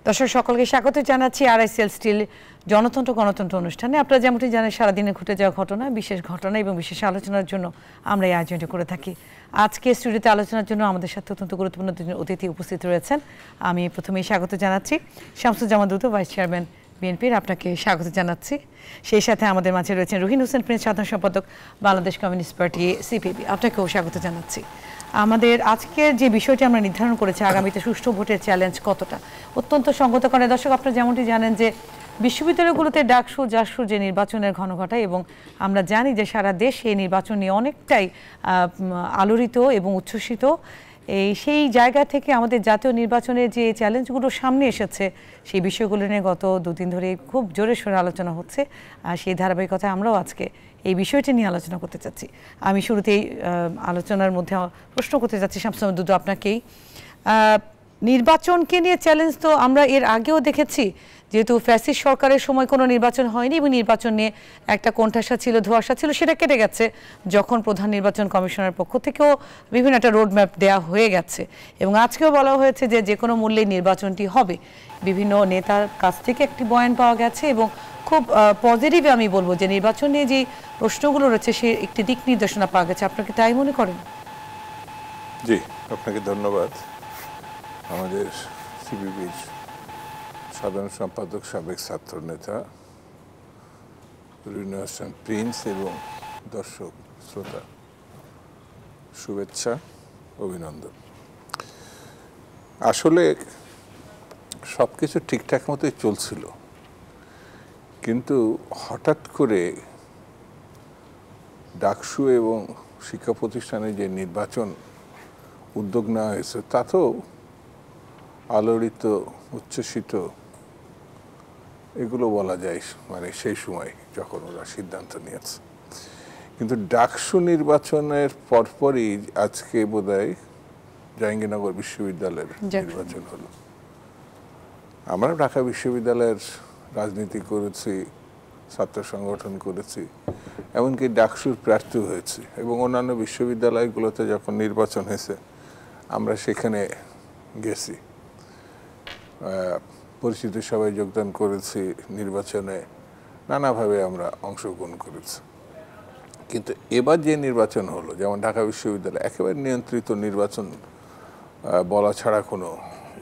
দর্শক সকলকে স্বাগত জানাচ্ছি আরআইসিএল স্টিল জনতন্ত্র গণতন্ত্র অনুষ্ঠানে। আপনারা যেমনটি জানেন সারাদিনে ঘটে যাওয়া ঘটনা, বিশেষ ঘটনা এবং বিশেষ আলোচনার জন্য আমরা এই আয়োজনটি করে থাকি। আজকে স্টুডিওতে আলোচনার জন্য আমাদের সাথে অত্যন্ত গুরুত্বপূর্ণ দুজন অতিথি উপস্থিত রয়েছেন। আমি প্রথমেই স্বাগত জানাচ্ছি শামসুজ্জামান দুদু, ভাইস চেয়ারম্যান বিএনপির, আপনাকে স্বাগত জানাচ্ছি। সেই সাথে আমাদের মাঝে রয়েছেন রুহিন হোসেন প্রিন্স, সাধারণ সম্পাদক বাংলাদেশ কমিউনিস্ট পার্টি সিপিবি, আপনাকেও স্বাগত জানাচ্ছি। আমাদের আজকের যে বিষয়টি আমরা নির্ধারণ করেছি, আগামীতে সুষ্ঠু ভোটের চ্যালেঞ্জ কতটা, অত্যন্ত সঙ্গতকারী। দর্শক আপনারা যেমনটি জানেন যে বিশ্ববিদ্যালয়গুলোতে ডাকসু জাকসু যে নির্বাচনের ঘন ঘটায় এবং আমরা জানি যে সারা দেশ এই নির্বাচন নিয়ে অনেকটাই আলোড়িত এবং উচ্ছ্বসিত। সেই জায়গা থেকে আমাদের জাতীয় নির্বাচনের যে চ্যালেঞ্জগুলো সামনে এসেছে সেই বিষয়গুলো নিয়ে গত দুদিন ধরে খুব জোরে সোরে আলোচনা হচ্ছে। আর সেই ধারাবাহিকতায় আমরাও আজকে এই বিষয়টি নিয়ে আলোচনা করতে চাচ্ছি। আমি শুরুতেই আলোচনার মধ্যে প্রশ্ন করতে চাচ্ছি শামসুজ্জামান দুদু আপনাকেই। নির্বাচনকে নিয়ে চ্যালেঞ্জ তো আমরা এর আগেও দেখেছি, যেহেতু ফ্যাসিস্ট সরকারের সময় কোনো নির্বাচন হয়নি এবং নির্বাচন নিয়ে একটা কোণঠাসা ছিল, ধোঁয়াশা ছিল, সেটা কেটে গেছে যখন প্রধান নির্বাচন কমিশনের পক্ষ থেকেও বিভিন্ন একটা রোডম্যাপ দেওয়া হয়ে গেছে এবং আজকেও বলা হয়েছে যে যে কোনো মূল্যে নির্বাচনটি হবে। বিভিন্ন নেতার কাছ থেকে একটি বয়ান পাওয়া গেছে এবং খুব পজিটিভ আমি বলবো যে নির্বাচন নিয়ে যে প্রশ্নগুলো রয়েছে সে একটি দিক নির্দেশনা পাওয়া গেছে। আপনাকে তাই মনে করেন? জি, আপনাকে ধন্যবাদ। আমাদের সিপিবির সাধারণ সম্পাদক, সাবেক ছাত্র নেতা রুহিন হোসেন প্রিন্স এবং দর্শক শ্রোতা, শুভেচ্ছা, অভিনন্দন। আসলে সব কিছু ঠিকঠাক মতোই চলছিল, কিন্তু হঠাৎ করে ডাকসু এবং শিক্ষা প্রতিষ্ঠানে যে নির্বাচন উদ্যোগ নেওয়া হয়েছে তাতেও আলোড়িত, উচ্ছ্বসিত এগুলো বলা যায়, মানে সেই সময় যখন ওরা সিদ্ধান্ত নিয়েছে। কিন্তু ডাকসু নির্বাচনের পরপরই আজকে বোধহয় জাহাঙ্গীরনগর বিশ্ববিদ্যালয়ের নির্বাচন হলো। আমরা ঢাকা বিশ্ববিদ্যালয়ের রাজনীতি করেছি, ছাত্র সংগঠন করেছি, এমনকি ডাকসুর প্রার্থী হয়েছি এবং অন্যান্য বিশ্ববিদ্যালয়গুলোতে যখন নির্বাচন হয়েছে আমরা সেখানে গেছি, পরিচিত সবাই যোগদান করেছি, নির্বাচনে নানাভাবে আমরা অংশগ্রহণ করেছি। কিন্তু এবার যে নির্বাচন হলো, যেমন ঢাকা বিশ্ববিদ্যালয়, একেবারে নিয়ন্ত্রিত নির্বাচন বলা ছাড়া কোনো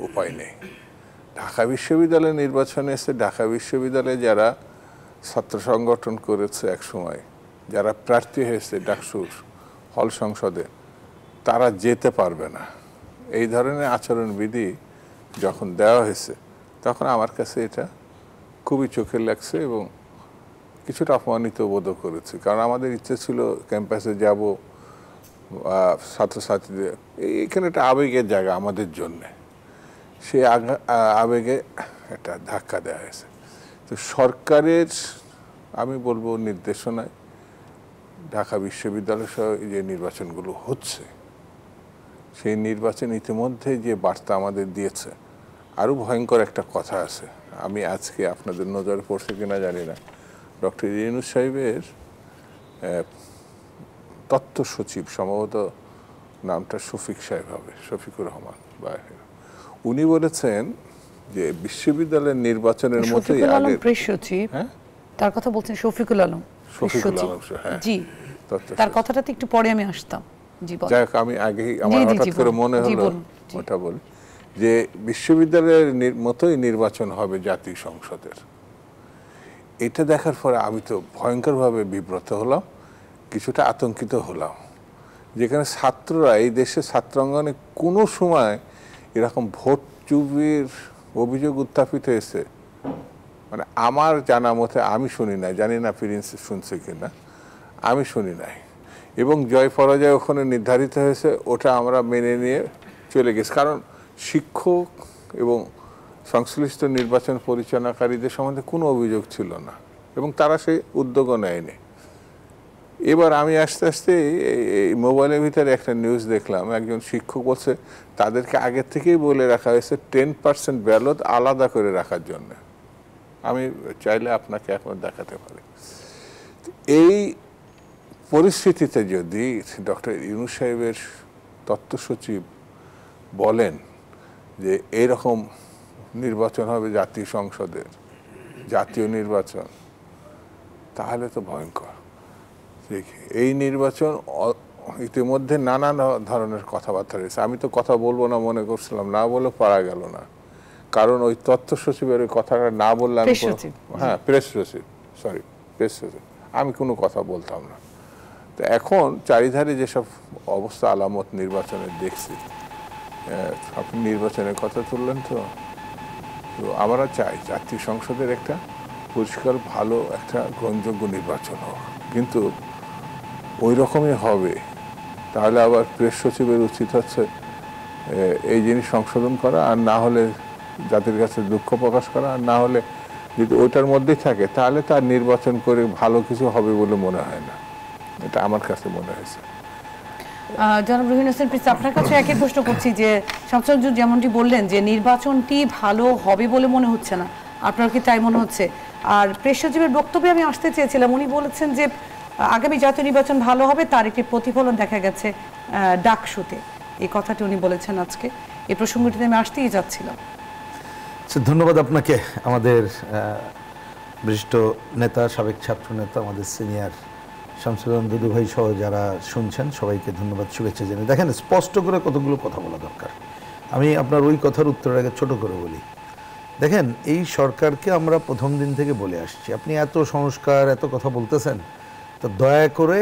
উপায় নেই। ঢাকা বিশ্ববিদ্যালয়ের নির্বাচনে এসে ঢাকা বিশ্ববিদ্যালয়ে যারা ছাত্র সংগঠন করেছে একসময়, যারা প্রার্থী হয়েছে ডাকসুর হল সংসদে, তারা যেতে পারবে না। এই ধরনের আচরণবিধি যখন দেওয়া হয়েছে তখন আমার কাছে এটা খুবই চোখে লাগছে এবং কিছুটা অপমানিত বোধ করেছি। কারণ আমাদের ইচ্ছে ছিল ক্যাম্পাসে যাব, ছাত্রছাত্রীদের, এখানে একটা আবেগের জায়গা আমাদের জন্যে, সেই আবেগে একটা ধাক্কা দেওয়া হয়েছে। তো সরকারের আমি বলবো নির্দেশনায় ঢাকা বিশ্ববিদ্যালয় সহ যে নির্বাচনগুলো হচ্ছে, সেই নির্বাচন ইতিমধ্যে যে বার্তা আমাদের দিয়েছে, আরও ভয়ঙ্কর একটা কথা আছে। আমি আজকে আপনাদের নজরে পড়ছে কিনা জানি না, ডক্টর ইউনূস সাহেবের তথ্য সচিব, সম্ভবত নামটা শফিক সাহেব হবে, শফিকুর রহমান, বা উনি বলেছেন যে বিশ্ববিদ্যালয়ের নির্বাচনের মতোই আগে সচিব, তার কথা বলছেন শফিকুল আলম, জি, তার কথাটাতে একটু পরে আমি আসতাম। যাই হোক, আমি আগেই আমার হঠাৎ করে মনে হলো ওটা বলি যে বিশ্ববিদ্যালয়ের মতোই নির্বাচন হবে জাতীয় সংসদের। এটা দেখার পরে আমি তো ভয়ঙ্করভাবে বিব্রত হলাম, কিছুটা আতঙ্কিত হলাম। যেখানে ছাত্ররা, এই দেশে ছাত্রাঙ্গনে কোনো সময় এরকম ভোট চুরির অভিযোগ উত্থাপিত হয়েছে, মানে আমার জানা মতে আমি শুনি নাই, জানি না প্রিন্স শুনছে কিনা, আমি শুনি নাই। এবং জয় পরাজয় ওখানে নির্ধারিত হয়েছে, ওটা আমরা মেনে নিয়ে চলে গেছি। কারণ শিক্ষক এবং সংশ্লিষ্ট নির্বাচন পরিচালনাকারীদের সম্বন্ধে কোনো অভিযোগ ছিল না এবং তারা সেই উদ্যোগও নেয়নি। এবার আমি আস্তে আস্তে এই মোবাইলের ভিতরে একটা নিউজ দেখলাম, একজন শিক্ষক বলছে তাদেরকে আগের থেকেই বলে রাখা হয়েছে 10% ব্যালট আলাদা করে রাখার জন্য। আমি চাইলে আপনাকে এখন দেখাতে পারি। এই পরিস্থিতিতে যদি ডক্টর ইউনূস সাহেবের তথ্য সচিব বলেন যে এইরকম নির্বাচন হবে জাতীয় সংসদের, জাতীয় নির্বাচন, তাহলে তো ভয়ঙ্কর। এই নির্বাচন ইতিমধ্যে নানান ধরনের কথাবার্তা রয়েছে। আমি তো কথা বলবো না মনে করছিলাম, না বলে পারা গেল না, কারণ ওই তথ্য সচিবের ওই কথাটা না বললে হ্যাঁ প্রেস সচিব, সরি প্রেস সচিব, আমি কোনো কথা বলতাম না। তো এখন চারিধারে যেসব অবস্থা আলামত নির্বাচনের দেখছি, আপনি নির্বাচনের কথা তুললেন, তো আমরা চাই জাতীয় সংসদের একটা পরিষ্কার ভালো একটা গ্রহণযোগ্য নির্বাচন হোক, কিন্তু ওই রকমই হবে তাহলে আবার প্রেস সচিবের উচিত হচ্ছে এই জিনিস সংশোধন করা, আর না হলে জাতির কাছে দুঃখ প্রকাশ করা, আর না হলে যদি ওইটার মধ্যেই থাকে তাহলে তার নির্বাচন করে ভালো কিছু হবে বলে মনে হয় না, এটা আমার কাছে মনে হয়েছে। জনাব রুহিন হোসেন প্রিন্স, আপনার কাছে একই প্রশ্ন করছি যে শামসুজ্জোহা যেমনটি বললেন যে নির্বাচনটি ভালো হবে বলে মনে হচ্ছে না, আপনার কি তাই মনে হচ্ছে? আর প্রেস সচিবের বক্তব্যে আমি আসতে চেয়েছিলাম, উনি বলেছেন যে আগামী জাতীয় নির্বাচন ভালো হবে, তার একটি প্রতিফলন দেখা গেছে ডাকসুতে, এই কথাটি উনি বলেছেন আজকে। এই প্রসঙ্গটিতে আমি আসতেই যাচ্ছিলাম। ধন্যবাদ আপনাকে, আমাদের বিশিষ্ট নেতা, সাবেক ছাত্র নেতা, আমাদের সিনিয়র শামসুজ্জোহা দুদু ভাই সহ যারা শুনছেন সবাইকে ধন্যবাদ, শুভেচ্ছা জানাই। দেখেন, স্পষ্ট করে কতগুলো কথা বলা দরকার। আমি আপনার ওই কথার উত্তরের আগে ছোট করে বলি। দেখেন, এই সরকারকে আমরা প্রথম দিন থেকে বলে আসছি, আপনি এত সংস্কার এত কথা বলতেছেন, তো দয়া করে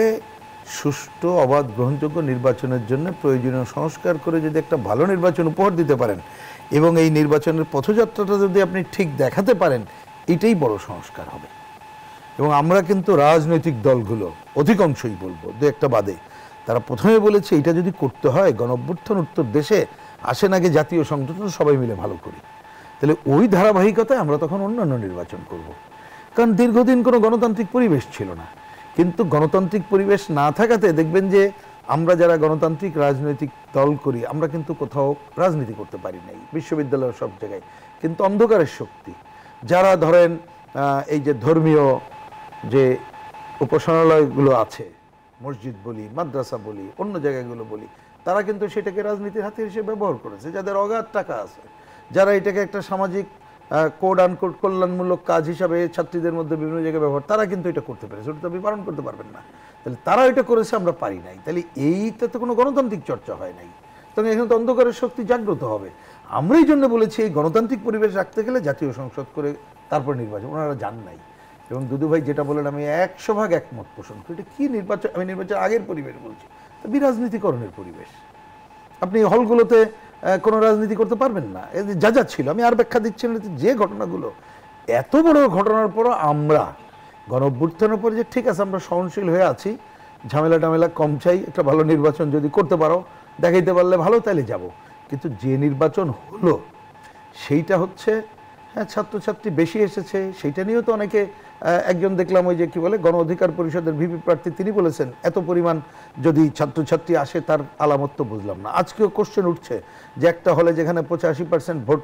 সুষ্ঠু অবাধ গ্রহণযোগ্য নির্বাচনের জন্য প্রয়োজনীয় সংস্কার করে যদি একটা ভালো নির্বাচন উপহার দিতে পারেন এবং এই নির্বাচনের পথযাত্রাটা যদি আপনি ঠিক দেখাতে পারেন, এটাই বড় সংস্কার হবে। এবং আমরা কিন্তু রাজনৈতিক দলগুলো অধিকাংশই বলবো, দু একটা বাদে, তারা প্রথমে বলেছে এটা যদি করতে হয় গণঅভ্যুত্থান উত্তর দেশে আসেন আগে জাতীয় সংগঠন সবাই মিলে ভালো করি, তাহলে ওই ধারাবাহিকতায় আমরা তখন অন্যান্য নির্বাচন করব। কারণ দীর্ঘদিন কোনো গণতান্ত্রিক পরিবেশ ছিল না, কিন্তু গণতান্ত্রিক পরিবেশ না থাকাতে দেখবেন যে আমরা যারা গণতান্ত্রিক রাজনৈতিক দল করি আমরা কিন্তু কোথাও রাজনীতি করতে পারি নাই, বিশ্ববিদ্যালয়ের সব জায়গায় কিন্তু অন্ধকারের শক্তি যারা ধরেন এই যে ধর্মীয় যে উপাসনালয়গুলো আছে, মসজিদ বলি, মাদ্রাসা বলি, অন্য জায়গাগুলো বলি, তারা কিন্তু সেটাকে রাজনীতির হাতিয়ার হিসেবে ব্যবহার করেছে। যাদের অগাধ টাকা আছে, যারা এটাকে একটা সামাজিক কোড আনকোড কল্যাণমূলক কাজ হিসাবে ছাত্রীদের মধ্যে বিভিন্ন জায়গায় ব্যবহার, তারা কিন্তু এটা করতে পেরেছে, ওটা তো আপনি পালন করতে পারবেন না। তাহলে তারা এটা করেছে, আমরা পারি নাই, তাহলে এইটা তো কোনো গণতান্ত্রিক চর্চা হয় নাই। তখন এখানে তো অন্ধকারের শক্তি জাগ্রত হবে। আমরা এই জন্য বলেছি এই গণতান্ত্রিক পরিবেশ রাখতে গেলে জাতীয় সংসদ করে তারপর নির্বাচন, ওনারা জান নাই। এবং দুদু ভাই যেটা বলেন আমি 100% একমত পোষণ করি। এটা কী নির্বাচন, আমি নির্বাচন আগের পরিবেশ বলছি, বিরাজনীতিকরণের পরিবেশ। আপনি হলগুলোতে কোনো রাজনীতি করতে পারবেন না, যা যা ছিল আমি আর ব্যাখ্যা দিচ্ছি না, যে ঘটনাগুলো, এত বড় ঘটনার পরও আমরা গণঅভ্যুত্থানের পরে যে ঠিক আছে আমরা সহনশীল হয়ে আছি, ঝামেলা টামেলা কম চাই, একটা ভালো নির্বাচন যদি করতে পারো দেখাইতে পারলে ভালো, তাহলে যাব। কিন্তু যে নির্বাচন হলো সেইটা হচ্ছে, হ্যাঁ ছাত্রছাত্রী বেশি এসেছে, সেইটা নিয়েও তো অনেকে, একজন দেখলাম ওই যে কি বলে গণ অধিকার পরিষদের ভিপি প্রার্থী, তিনি বলেছেন এত পরিমাণ যদি ছাত্রছাত্রী আসে তার আলামত তো বুঝলাম না। আজকেও কোশ্চেন উঠছে যে একটা হলে যেখানে 85% ভোট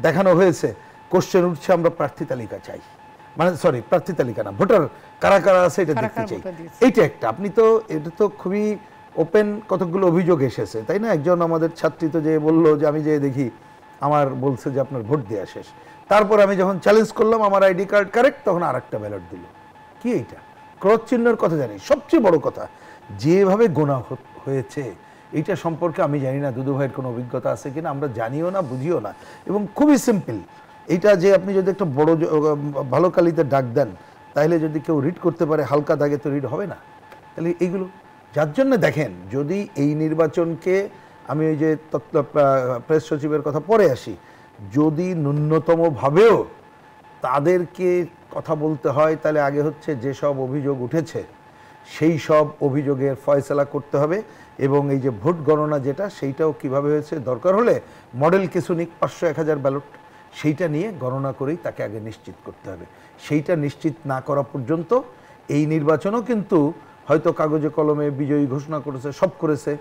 দেখানো হয়েছে, কোশ্চেন উঠছে আমরা প্রার্থী তালিকা চাই, মানে সরি প্রার্থী তালিকা না, ভোটার কারা কারা আছে এটা দেখতে চাই। এইটা একটা, আপনি তো এটা তো খুবই ওপেন কতগুলো অভিযোগ এসেছে, তাই না? একজন আমাদের ছাত্রী তো যে বললো যে আমি যে দেখি আমার বলছে যে আপনার ভোট দেওয়া শেষ, তারপর আমি যখন চ্যালেঞ্জ করলাম আমার আইডি কার্ড কারেক্ট, তখন আর একটা ব্যালট দিল। কি এইটা? ক্রস চিহ্নের কথা জানি, সবচেয়ে বড় কথা যেভাবে গোনা হয়েছে এইটা সম্পর্কে আমি জানি না দুদু ভাইয়ের কোনো অভিজ্ঞতা আছে কিনা, আমরা জানিও না বুঝিও না। এবং খুবই সিম্পল এইটা, যে আপনি যদি একটা বড় ভালো কালিতে ডাক দেন তাহলে যদি কেউ রিড করতে পারে, হালকা দাগে তো রিড হবে না। তাহলে এইগুলো যার জন্য দেখেন, যদি এই নির্বাচনকে আমি ওই যে প্রেস সচিবের কথা পরে আসি, যদি ন্যূনতমভাবেও তাদেরকে কথা বলতে হয় তাহলে আগে হচ্ছে যেসব অভিযোগ উঠেছে সেই সব অভিযোগের ফয়সালা করতে হবে। এবং এই যে ভোট গণনা যেটা, সেইটাও কিভাবে হয়েছে, দরকার হলে মডেল কিছু নিক 500-1000 ব্যালট, সেইটা নিয়ে গণনা করেই তাকে আগে নিশ্চিত করতে হবে। সেইটা নিশ্চিত না করা পর্যন্ত এই নির্বাচনও কিন্তু হয়তো কাগজে কলমে বিজয়ী ঘোষণা করেছে, সব করেছে,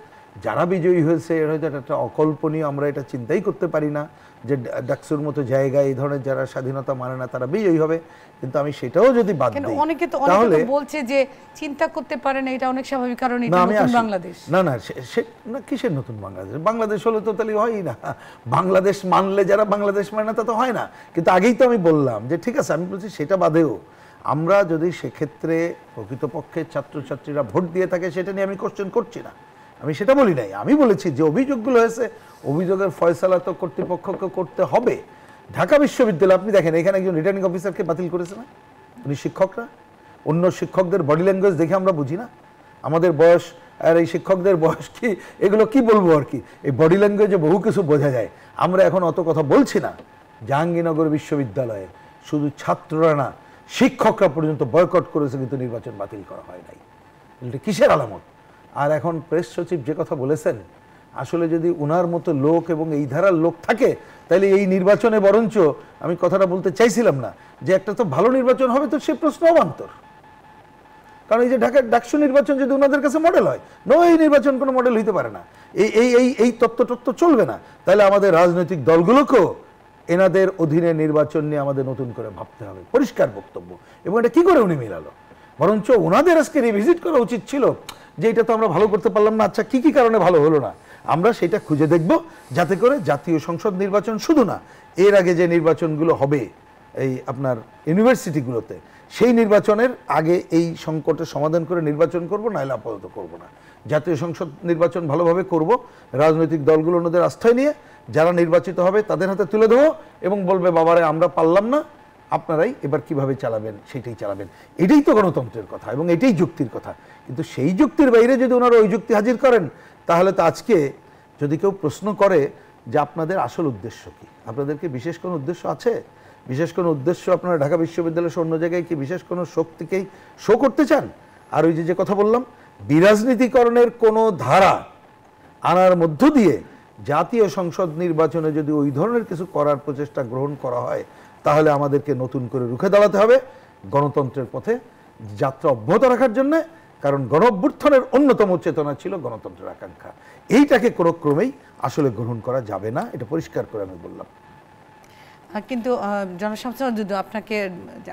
যারা বিজয়ী হয়েছে এর হয়তো একটা অকল্পনীয়, আমরা এটা চিন্তাই করতে পারি না যে ডাকসুর মতো জায়গায় এই ধরনের যারা স্বাধীনতা মানে না তারা বিজয়ী হবে, কিন্তু আমি সেটাও যদি বাদ দিই অনেকে তো বলছে যে চিন্তা করতে পারে না, এটা অনেক স্বাভাবিক, কারণ এটা নতুন বাংলাদেশ। না না, না কিসের নতুন বাংলাদেশ? বাংলাদেশ হলে তো তাহলে হয়ই না। বাংলাদেশ মানলে যারা বাংলাদেশ মানে না তা তো হয় না। কিন্তু আগেই তো আমি বললাম যে ঠিক আছে, আমি বলছি সেটা বাদেও আমরা যদি সেক্ষেত্রে প্রকৃতপক্ষে ছাত্রছাত্রীরা ভোট দিয়ে থাকে সেটা নিয়ে আমি কোশ্চেন করছি না, আমি সেটা বলি নাই। আমি বলেছি যে অভিযোগগুলো হয়েছে, অভিযোগের ফয়সালা তো কর্তৃপক্ষকে করতে হবে। ঢাকা বিশ্ববিদ্যালয় আপনি দেখেন, এখানে একজন রিটার্নিং অফিসারকে বাতিল করেছে না, উনি শিক্ষকরা। অন্য শিক্ষকদের বডি ল্যাঙ্গুয়েজ দেখে আমরা বুঝি না আমাদের বয়স আর এই শিক্ষকদের বয়স কি, এগুলো কি বলবো আর কি, এই বডি ল্যাঙ্গুয়েজে বহু কিছু বোঝা যায়। আমরা এখন অত কথা বলছি না। জাহাঙ্গীরনগর বিশ্ববিদ্যালয়ে শুধু ছাত্ররা না, শিক্ষকরা পর্যন্ত বয়কট করেছে, কিন্তু নির্বাচন বাতিল করা হয় নাই। এটা কিসের আলামত? আর এখন প্রেস সচিব যে কথা বলেছেন, আসলে যদি উনার মতো লোক এবং এই ধারার লোক থাকে তাহলে এই নির্বাচনে বরঞ্চ আমি কথাটা বলতে চাইছিলাম না যে একটা তো ভালো নির্বাচন হবে, তো সে প্রশ্ন অবান্তর। কারণ এই যে ঢাকার ডাকসু নির্বাচন যদি ওনাদের কাছে মডেল হয়, এই নির্বাচন কোনো মডেল হইতে পারে না, এই তত্ত্ব চলবে না। তাহলে আমাদের রাজনৈতিক দলগুলোকেও এনাদের অধীনে নির্বাচন নিয়ে আমাদের নতুন করে ভাবতে হবে, পরিষ্কার বক্তব্য। এবং এটা কি করে উনি মিলালো? বরঞ্চ ওনাদের আজকে রিভিজিট করা উচিত ছিল যে এটা তো আমরা ভালো করতে পারলাম না, আচ্ছা কি কি কারণে ভালো হলো না, আমরা সেটা খুঁজে দেখব, যাতে করে জাতীয় সংসদ নির্বাচন শুধু না, এর আগে যে নির্বাচনগুলো হবে এই আপনার ইউনিভার্সিটিগুলোতে, সেই নির্বাচনের আগে এই সংকটের সমাধান করে নির্বাচন করব, নাহলে আপাতত করব না। জাতীয় সংসদ নির্বাচন ভালোভাবে করব, রাজনৈতিক দলগুলো ওনাদের আস্থায় নিয়ে যারা নির্বাচিত হবে তাদের হাতে তুলে দেবো এবং বলবে বাবারে আমরা পারলাম না, আপনারাই এবার কিভাবে চালাবেন সেটাই চালাবেন। এটাই তো গণতন্ত্রের কথা এবং এটাই যুক্তির কথা। কিন্তু সেই যুক্তির বাইরে যদি ওনারা ওই যুক্তি হাজির করেন, তাহলে তো আজকে যদি কেউ প্রশ্ন করে যে আপনাদের আসল উদ্দেশ্য কি, আপনাদেরকে বিশেষ কোনো উদ্দেশ্য আছে? বিশেষ কোনো উদ্দেশ্য আপনারা ঢাকা বিশ্ববিদ্যালয় অন্য জায়গায় কি বিশেষ কোনো শক্তিকেই শো করতে চান? আর ওই যে কথা বললাম, বিরাজনীতিকরণের কোনো ধারা আনার মধ্য দিয়ে জাতীয় সংসদ নির্বাচনে যদি ওই ধরনের কিছু করার প্রচেষ্টা গ্রহণ করা হয়, তাহলে আমাদেরকে নতুন করে রুখে দাঁড়াতে হবে গণতন্ত্রের পথে যাত্রা অব্যাহত রাখার জন্য। কারণ গণ অভ্যুত্থানের অন্যতম চেতনা ছিল গণতন্ত্রের আকাঙ্ক্ষা। এইটাকে কোনো ক্রমেই আসলে গ্রহণ করা যাবে না, এটা পরিষ্কার করে আমি বললাম। কিন্তু জনসংযোগ আপনাকে,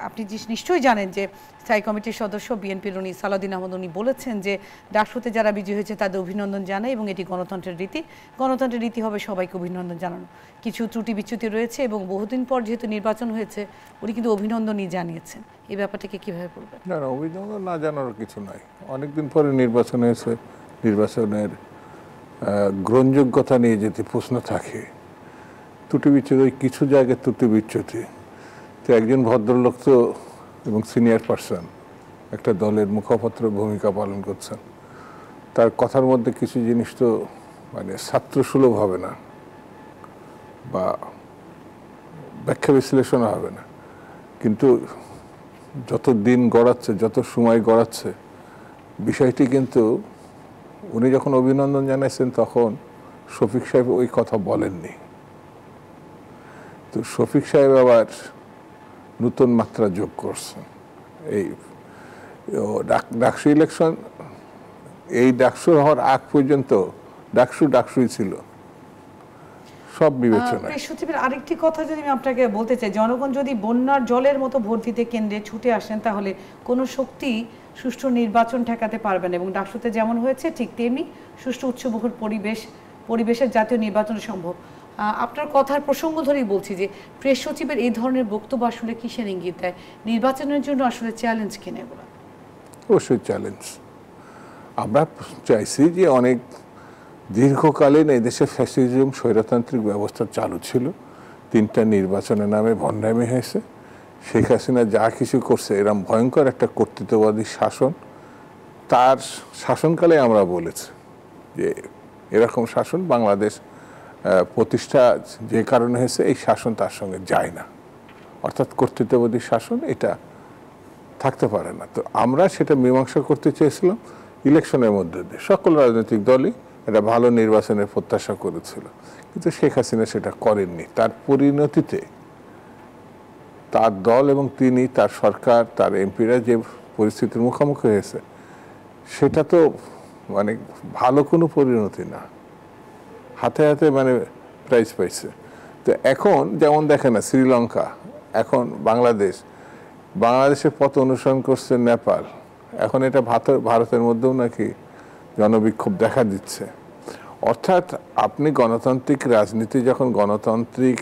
আপনি নিশ্চয়ই জানেন যে স্থায়ী কমিটির সদস্য বিএনপির উনি সালাউদ্দিন আহমদ উনি বলেছেন যে ডাকসুতে যারা বিজয়ী হয়েছে তাদের অভিনন্দন জানায় এবং এটি গণতন্ত্রের রীতি। গণতন্ত্রের রীতি হবে সবাইকে অভিনন্দন জানানো। কিছু ত্রুটি বিচ্যুতি রয়েছে এবং বহুদিন পর যেহেতু নির্বাচন হয়েছে, উনি কিন্তু অভিনন্দনই জানিয়েছেন। এই ব্যাপারটাকে কীভাবে বলবেন? না না, অভিনন্দন না জানার কিছু নাই। অনেকদিন পরে নির্বাচন হয়েছে, নির্বাচনের গ্রহণযোগ্যতা নিয়ে যদি প্রশ্ন থাকে, ত্রুটি বিচ্যুতি, কিছু জায়গায় ত্রুটি বিচ্যুতি, তো একজন ভদ্রলোক তো এবং সিনিয়র পার্সন একটা দলের মুখপাত্র ভূমিকা পালন করছেন, তার কথার মধ্যে কিছু জিনিস তো মানে ছাত্রসুলভ হবে না বা ব্যাখ্যা বিশ্লেষণ হবে না। কিন্তু যত দিন গড়াচ্ছে, যত সময় গড়াচ্ছে, বিষয়টি কিন্তু উনি যখন অভিনন্দন জানাইছেন তখন শফিক সাহেব ওই কথা বলেননি। তো শফিক সাহেব আবার নতুন মাত্রা যোগ করছেন। এই ডাকসু ইলেকশন, এই ডাকসু হওয়ার আগ পর্যন্ত ডাকসুই ছিল সব বিবেচনায়। সচিবের আরেকটি কথা যদি আমি আপনাকে বলতে চাই, জনগণ যদি বন্যার জলের মতো ভোট দিতে কেন্দ্রে ছুটে আসেন, তাহলে কোনো শক্তি সুষ্ঠু নির্বাচন ঠেকাতে পারবে না। এবং ডাকসুতে যেমন হয়েছে ঠিক তেমনি সুষ্ঠু উৎসবমুখর পরিবেশের জাতীয় নির্বাচন সম্ভব। আপনার কথার প্রসঙ্গ ধরেই বলছি যে প্রেস সচিবের এই ধরনের বক্তব্য আসলে কিসের ইঙ্গিত দেয়? নির্বাচনের জন্য আসলে চ্যালেঞ্জ কিনে এগুলো? অবশ্যই চ্যালেঞ্জ। আমরা চাইছি যে অনেক দীর্ঘকালীন এই দেশে ফ্যাসিজম, স্বৈরতান্ত্রিক ব্যবস্থা চালু ছিল, 3টা নির্বাচনের নামে ভণ্ডামি হয়েছে। শেখ হাসিনা যা কিছু করছে, এরকম ভয়ঙ্কর একটা কর্তৃত্ববাদী শাসন, তার শাসনকালে আমরা বলেছি যে এরকম শাসন বাংলাদেশ প্রতিষ্ঠা যে কারণে হয়েছে, এই শাসন তার সঙ্গে যায় না, অর্থাৎ কর্তৃত্ববাদী শাসন এটা থাকতে পারে না। তো আমরা সেটা মীমাংসা করতে চেয়েছিলাম ইলেকশনের মধ্যে দিয়ে। সকল রাজনৈতিক দলই একটা ভালো নির্বাচনের প্রত্যাশা করেছিল, কিন্তু শেখ হাসিনা সেটা করেননি। তার পরিণতিতে তার দল এবং তিনি, তার সরকার, তার এমপিরা যে পরিস্থিতির মুখোমুখি হয়েছে, সেটা তো মানে ভালো কোনো পরিণতি না, হাতে হাতে মানে প্রাইজ পাইছে। তো এখন যেমন দেখেন না শ্রীলঙ্কা, এখন বাংলাদেশের পথ অনুসরণ করছে নেপাল, এখন এটা ভারতের মধ্যেও নাকি জনবিক্ষোভ দেখা দিচ্ছে। অর্থাৎ আপনি গণতান্ত্রিক রাজনীতি যখন গণতান্ত্রিক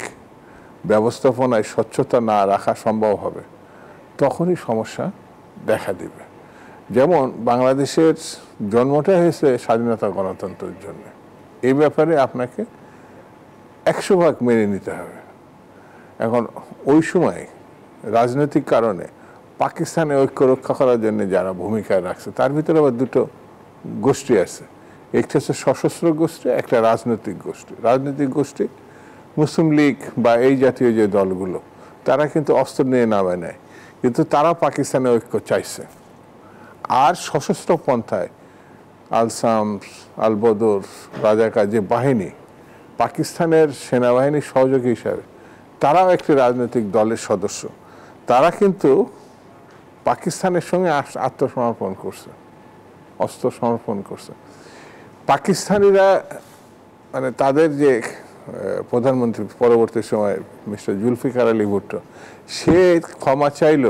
ব্যবস্থাপনায় স্বচ্ছতা না রাখা সম্ভব হবে তখনই সমস্যা দেখা দিবে। যেমন বাংলাদেশের জন্মটা হয়েছে স্বাধীনতা গণতন্ত্রের জন্য, এই ব্যাপারে আপনাকে 100% মেনে নিতে হবে। এখন ওই সময় রাজনৈতিক কারণে পাকিস্তানে ঐক্য রক্ষা করার জন্য যারা ভূমিকা রাখছে তার ভিতরে আবার দুটো গোষ্ঠী আছে, একটা হচ্ছে সশস্ত্র গোষ্ঠী, একটা রাজনৈতিক গোষ্ঠী মুসলিম লীগ বা এই জাতীয় যে দলগুলো তারা কিন্তু অস্ত্র নিয়ে নামে নেয়, কিন্তু তারা পাকিস্তানে ঐক্য চাইছে। আর সশস্ত্র পন্থায় আল শামস, আল বদর, রাজাকার যে বাহিনী, পাকিস্তানের সেনাবাহিনীর সহযোগী হিসাবে তারাও একটি রাজনৈতিক দলের সদস্য, তারা কিন্তু পাকিস্তানের সঙ্গে আত্মসমর্পণ করছে, অস্ত্র সমর্পণ করছে। পাকিস্তানিরা মানে তাদের যে প্রধানমন্ত্রী পরবর্তী সময় মিস্টার জুলফিকার আলী ভুট্টো, সে ক্ষমা চাইল,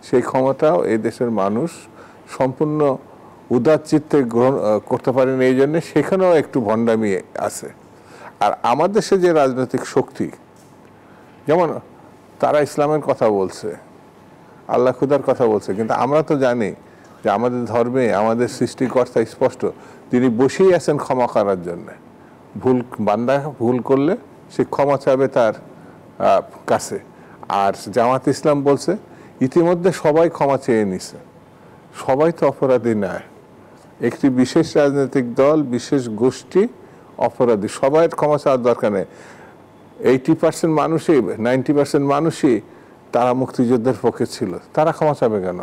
সেই ক্ষমতাও এই দেশের মানুষ সম্পূর্ণ উদার চিত্তে গ্রহণ করতে পারেন, এই জন্যে সেখানেও একটু ভণ্ডামি আছে। আর আমার দেশে যে রাজনৈতিক শক্তি, যেমন তারা ইসলামের কথা বলছে, আল্লাহ খুদার কথা বলছে, কিন্তু আমরা তো জানি যে আমাদের ধর্মে আমাদের সৃষ্টিকর্তা স্পষ্ট, তিনি বসেই আছেন ক্ষমা করার জন্য। বান্দা ভুল করলে সে ক্ষমা চাবে তার কাছে। আর জামাত ইসলাম বলছে ইতিমধ্যে সবাই ক্ষমা চেয়ে নিছে, সবাই তো অপরাধী নয়, একটি বিশেষ রাজনৈতিক দল, বিশেষ গোষ্ঠী অপরাধী, সবাই ক্ষমা চাওয়ার দরকার নেই। 80% মানুষই, 90% মানুষই তারা মুক্তিযুদ্ধের পক্ষে ছিল, তারা ক্ষমা চাবে কেন?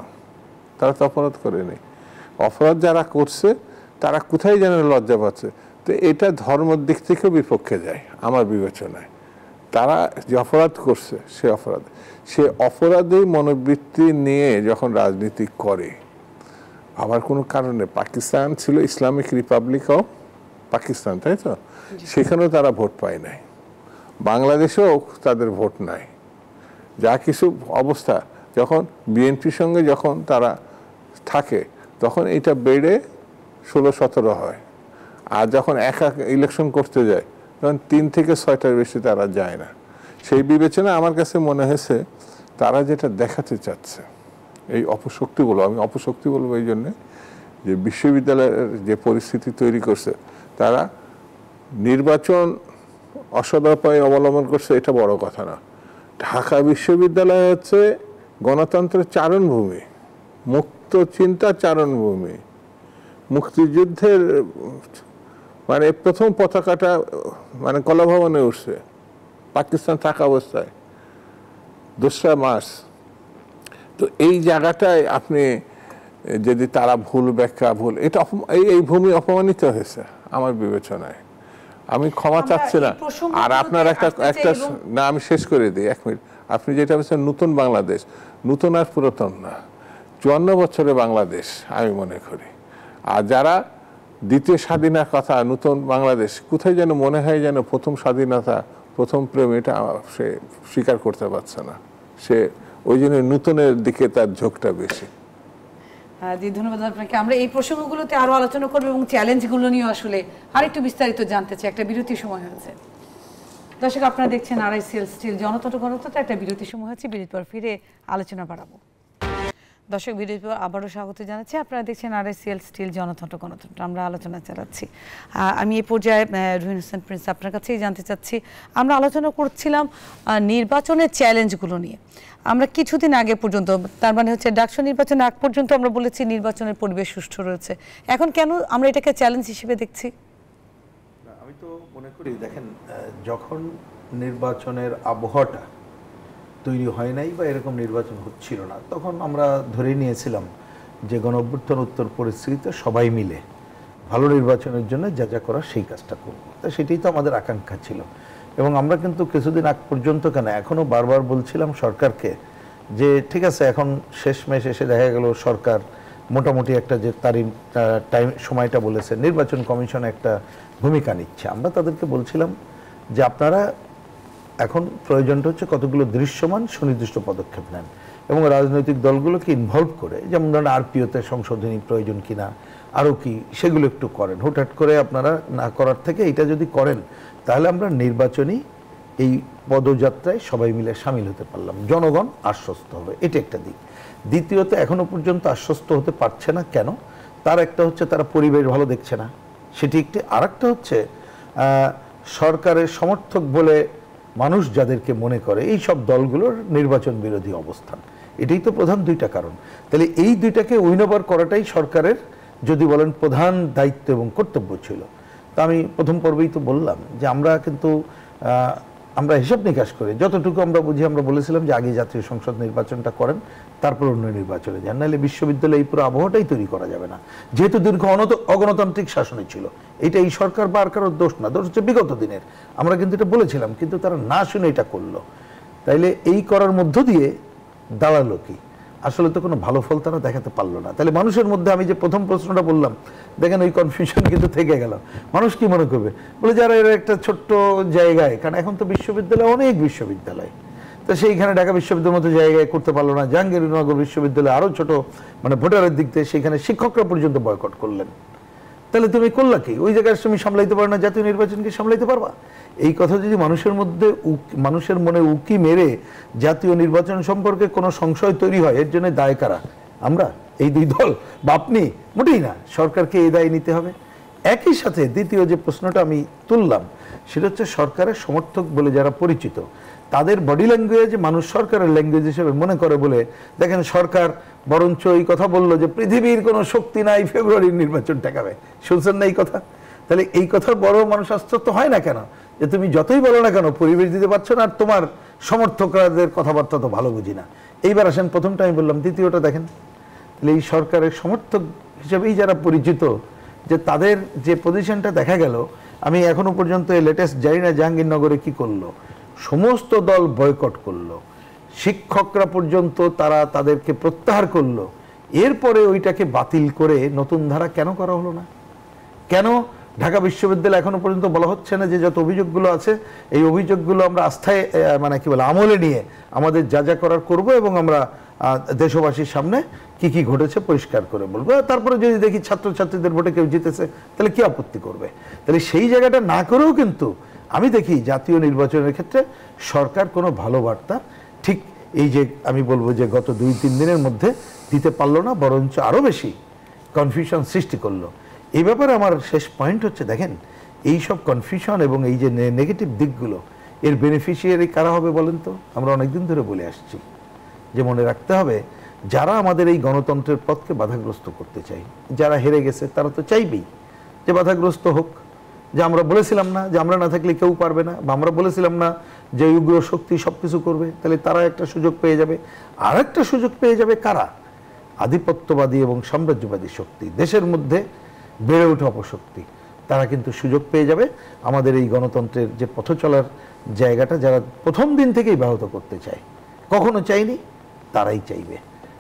তারা তো অপরাধ করেনি। অপরাধ যারা করছে তারা কোথায় যেন লজ্জা পাচ্ছে। তো এটা ধর্মের দিক থেকেও বিপক্ষে যায় আমার বিবেচনায়। তারা যে অপরাধ করছে সে অপরাধী মনোবৃত্তি নিয়ে যখন রাজনীতি করে, আবার কোনো কারণে, পাকিস্তান ছিল ইসলামিক রিপাবলিক অফ পাকিস্তান, তাই তো, সেখানেও তারা ভোট পায় নাই, বাংলাদেশেও তাদের ভোট নাই। যা কিছু অবস্থা, যখন বিএনপির সঙ্গে যখন তারা থাকে তখন এটা বেড়ে 16-17 হয়, আর যখন একা ইলেকশন করতে যায় তখন 3 থেকে 6টার বেশি তারা যায় না। সেই বিবেচনা আমার কাছে মনে হয়েছে তারা যেটা দেখাতে চাচ্ছে, এই অপশক্তিগুলো, আমি অপশক্তি বলবো এই জন্যে যে বিশ্ববিদ্যালয়ের যে পরিস্থিতি তৈরি করছে, তারা নির্বাচন অসদাপায় অবলম্বন করছে, এটা বড় কথা না। ঢাকা বিশ্ববিদ্যালয় হচ্ছে গণতন্ত্রের চারণভূমি, মুক্ত চিন্তার চারণভূমি। মুক্তিযুদ্ধের মানে প্রথম পতাকাটা মানে কলাভবনে উঠছে পাকিস্তান থাকা অবস্থায় 2রা মার্চ। তো এই জায়গাটায় আপনি যদি তারা ভুল ব্যাখ্যা এটা এই ভূমি অপমানিত হয়েছে আমার বিবেচনায়। আমি ক্ষমা চাচ্ছি না। আর আপনার একটা না, আমি শেষ করে দিই 1 মিনিট। আপনি যেটা বলছেন নতুন বাংলাদেশ, নতুন আর পুরাতন না, 54 বছরের বাংলাদেশ আমি মনে করি। আর যারা দ্বিতীয় স্বাধীনতার কথা, নতুন বাংলাদেশ, কোথায় যেন মনে হয় যেন প্রথম স্বাধীনতা, প্রথম প্রেম, এটা সে স্বীকার করতে পারছে না। সে ওই জন্য নতুনের দিকে তার ঝোঁকটা বেশি। জি, ধন্যবাদ আপনাকে। আমরা এই প্রসঙ্গগুলোতে আরো আলোচনা করবো এবং চ্যালেঞ্জগুলো নিয়ে আসলে আরেকটু বিস্তারিত জানতে চাই। একটা বিরতি সময় হয়েছে। দর্শক, আপনারা দেখছেন RICL স্টিল জনতন্ত্র, একটা বিরতি সময় হচ্ছে। বিরতির পর ফিরে আলোচনা বাড়াবো। দর্শক, বিরতির পর আবারও স্বাগত জানাচ্ছি। আপনারা দেখছেন RICL স্টিল জনতন্ত্র। আমরা আলোচনা চালাচ্ছি। আমি এই পর্যায়ে রুহিন হোসেন প্রিন্স আপনার কাছেই জানতে চাচ্ছি, আমরা আলোচনা করছিলাম নির্বাচনের চ্যালেঞ্জগুলো নিয়ে। আমরা কিছুদিন আগে পর্যন্ত, তার মানে হচ্ছে ডাকসু নির্বাচনের আগ পর্যন্ত আমরা বলেছি নির্বাচনের পরিবেশ সুষ্ঠু রয়েছে। এখন কেন আমরা এটাকে চ্যালেঞ্জ হিসেবে দেখছি? আমি তো মনে করি, দেখেন, যখন নির্বাচনের আবহাওয়াটা তৈরি হয় নাই বা এরকম নির্বাচন হচ্ছিল না, তখন আমরা ধরে নিয়েছিলাম যে গণঅভ্যুত্থান উত্তর পরিস্থিতিতে সবাই মিলে ভালো নির্বাচনের জন্য যা যা করার সেই কাজটা করব। তা সেটাই তো আমাদের আকাঙ্ক্ষা ছিল। এবং আমরা কিন্তু কিছুদিন আগ পর্যন্ত কেন এখনও বারবার বলছিলাম সরকারকে যে ঠিক আছে, এখন শেষমেশ এসে দেখা গেল সরকার মোটামুটি একটা যে টাইম সময়টা বলেছে, নির্বাচন কমিশন একটা ভূমিকা নিচ্ছে। আমরা তাদেরকে বলছিলাম যে আপনারা এখন প্রয়োজনটা হচ্ছে কতগুলো দৃশ্যমান সুনির্দিষ্ট পদক্ষেপ নেন এবং রাজনৈতিক দলগুলোকে ইনভলভ করে, যেমন ধরেন আরপিওতে সংশোধনী প্রয়োজন কিনা, আরও কি, সেগুলো একটু করেন। হুটহাট করে আপনারা না করার থেকে এটা যদি করেন তাহলে আমরা নির্বাচনী এই পদযাত্রায় সবাই মিলে সামিল হতে পারলাম, জনগণ আশ্বস্ত হবে, এটা একটা দিক। দ্বিতীয়ত, এখনো পর্যন্ত আশ্বস্ত হতে পারছে না কেন? তার একটা হচ্ছে তারা পরিবেশ ভালো দেখছে না, সেটি একটি। আর একটা হচ্ছে সরকারের সমর্থক বলে মানুষ যাদেরকে মনে করে এই সব দলগুলোর নির্বাচন বিরোধী অবস্থান, এটাই তো প্রধান দুইটা কারণ। তাহলে এই দুইটাকে উইন ওভার করাটাই সরকারের যদি বলেন প্রধান দায়িত্ব এবং কর্তব্য ছিল। তা আমি প্রথম পর্বেই তো বললাম যে আমরা কিন্তু আমরা হিসাব নিকাশ করে যতটুকু আমরা বুঝি, আমরা বলেছিলাম যে আগে জাতীয় সংসদ নির্বাচনটা করেন, তারপর অন্য নির্বাচনে যান, নাহলে বিশ্ববিদ্যালয়ে এই পুরো আবহাওয়াটাই তৈরি করা যাবে না। যেহেতু দীর্ঘ অগণতান্ত্রিক শাসনে ছিল, এটা এই সরকার বা আর কারোর দোষ না, দোষ হচ্ছে বিগত দিনের। আমরা কিন্তু এটা বলেছিলাম, কিন্তু তারা না শুনে এটা করলো। তাইলে এই করার মধ্য দিয়ে দাঁড়ালো কি? আসলে তো কোনো ভালো ফল তারা দেখাতে পারলো না। তাহলে মানুষের মধ্যে আমি যে প্রথম প্রশ্নটা বললাম, দেখেন ওই কনফিউশন কিন্তু থেকে গেল। মানুষ কি মনে করবে? বলে যারা এর একটা ছোট্ট জায়গায়, কারণ এখন তো বিশ্ববিদ্যালয় অনেক বিশ্ববিদ্যালয়, তো সেইখানে ঢাকা বিশ্ববিদ্যালয়ের মতো জায়গায় করতে পারলো না, জাহাঙ্গীরনগর বিশ্ববিদ্যালয় আরও ছোট, মানে ভোটারের দিক থেকে সেখানে শিক্ষকরা পর্যন্ত বয়কট করলেন। তাহলে তুমি করলা কি? ওই জায়গায় তুমি সামলাইতে পারো না, জাতীয় নির্বাচনকে সামলাইতে পারবা? এই কথা যদি মানুষের মধ্যে মানুষের মনে উকি মেরে জাতীয় নির্বাচন সম্পর্কে কোনো সংশয় তৈরি হয়, এর জন্য দায় কারা? আমরা, এই দুই দল বা আপনি? মোটেই না, সরকারকে এই দায় নিতে হবে। একই সাথে দ্বিতীয় যে প্রশ্নটা আমি তুললাম সেটা হচ্ছে সরকারের সমর্থক বলে যারা পরিচিত, তাদের বডি ল্যাঙ্গুয়েজ মানুষ সরকারের ল্যাঙ্গুয়েজ হিসেবে মনে করে বলে, দেখেন সরকার বরঞ্চ এই কথা বললো যে পৃথিবীর কোনো শক্তি নাই ফেব্রুয়ারির নির্বাচন ঠেকাবে। শুনছেন না এই কথা? তাহলে এই কথার বড় মানুষ আশ্বস্ত হয় না কেন? যে তুমি যতই বলো না কেন পরিবেশ দিতে পারছো না, আর তোমার সমর্থকদের কথাবার্তা তো ভালো বুঝি না। এইবার আসেন, প্রথমটা আমি বললাম, দ্বিতীয়টা দেখেন। তাহলে এই সরকারের সমর্থক হিসেবেই যারা পরিচিত, যে তাদের যে পজিশনটা দেখা গেল, আমি এখনো পর্যন্ত এই লেটেস্ট জানি না জাহাঙ্গীরনগরে কি করলো, সমস্ত দল বয়কট করলো, শিক্ষকরা পর্যন্ত তারা তাদেরকে প্রত্যাহার করলো। এরপরে ওইটাকে বাতিল করে নতুন ধারা কেন করা হলো না? কেন ঢাকা বিশ্ববিদ্যালয় এখনো পর্যন্ত বলা হচ্ছে না যে যত অভিযোগগুলো আছে এই অভিযোগগুলো আমরা আস্থায় মানে কি বলে আমলে নিয়ে আমাদের যা যা করার করব এবং আমরা দেশবাসীর সামনে কি কি ঘটেছে পরিষ্কার করে বলবো। তারপরে যদি দেখি ছাত্রছাত্রীদের ভোটে কেউ জিতেছে তাহলে কি আপত্তি করবে? তাহলে সেই জায়গাটা না করেও কিন্তু আমি দেখি জাতীয় নির্বাচনের ক্ষেত্রে সরকার কোনো ভালো বার্তা ঠিক এই যে আমি বলবো যে গত 2-3 দিনের মধ্যে দিতে পারলো না, বরঞ্চ আরও বেশি কনফিউশন সৃষ্টি করলো। এই ব্যাপারে আমার শেষ পয়েন্ট হচ্ছে, দেখেন এই সব কনফিউশন এবং এই যে নেগেটিভ দিকগুলো, এর বেনিফিশিয়ারি কারা হবে বলেন তো? আমরা অনেকদিন ধরে বলে আসছি যে মনে রাখতে হবে যারা আমাদের এই গণতন্ত্রের পথকে বাধাগ্রস্ত করতে চাই, যারা হেরে গেছে তারা তো চাইবেই যে বাধাগ্রস্ত হোক। যে আমরা বলেছিলাম না যে আমরা না থাকলে কেউ পারবে না, বা আমরা বলেছিলাম না যে উগ্র শক্তি সব কিছু করবে, তাহলে তারা একটা সুযোগ পেয়ে যাবে। আর একটা সুযোগ পেয়ে যাবে কারা? আধিপত্যবাদী এবং সাম্রাজ্যবাদী শক্তি, দেশের মধ্যে বেড়ে ওঠা অপশক্তি, তারা কিন্তু সুযোগ পেয়ে যাবে আমাদের এই গণতন্ত্রের যে পথ চলার জায়গাটা যারা প্রথম দিন থেকেই ব্যাহত করতে চায়, কখনো চাইনি, তারাই চাইবে।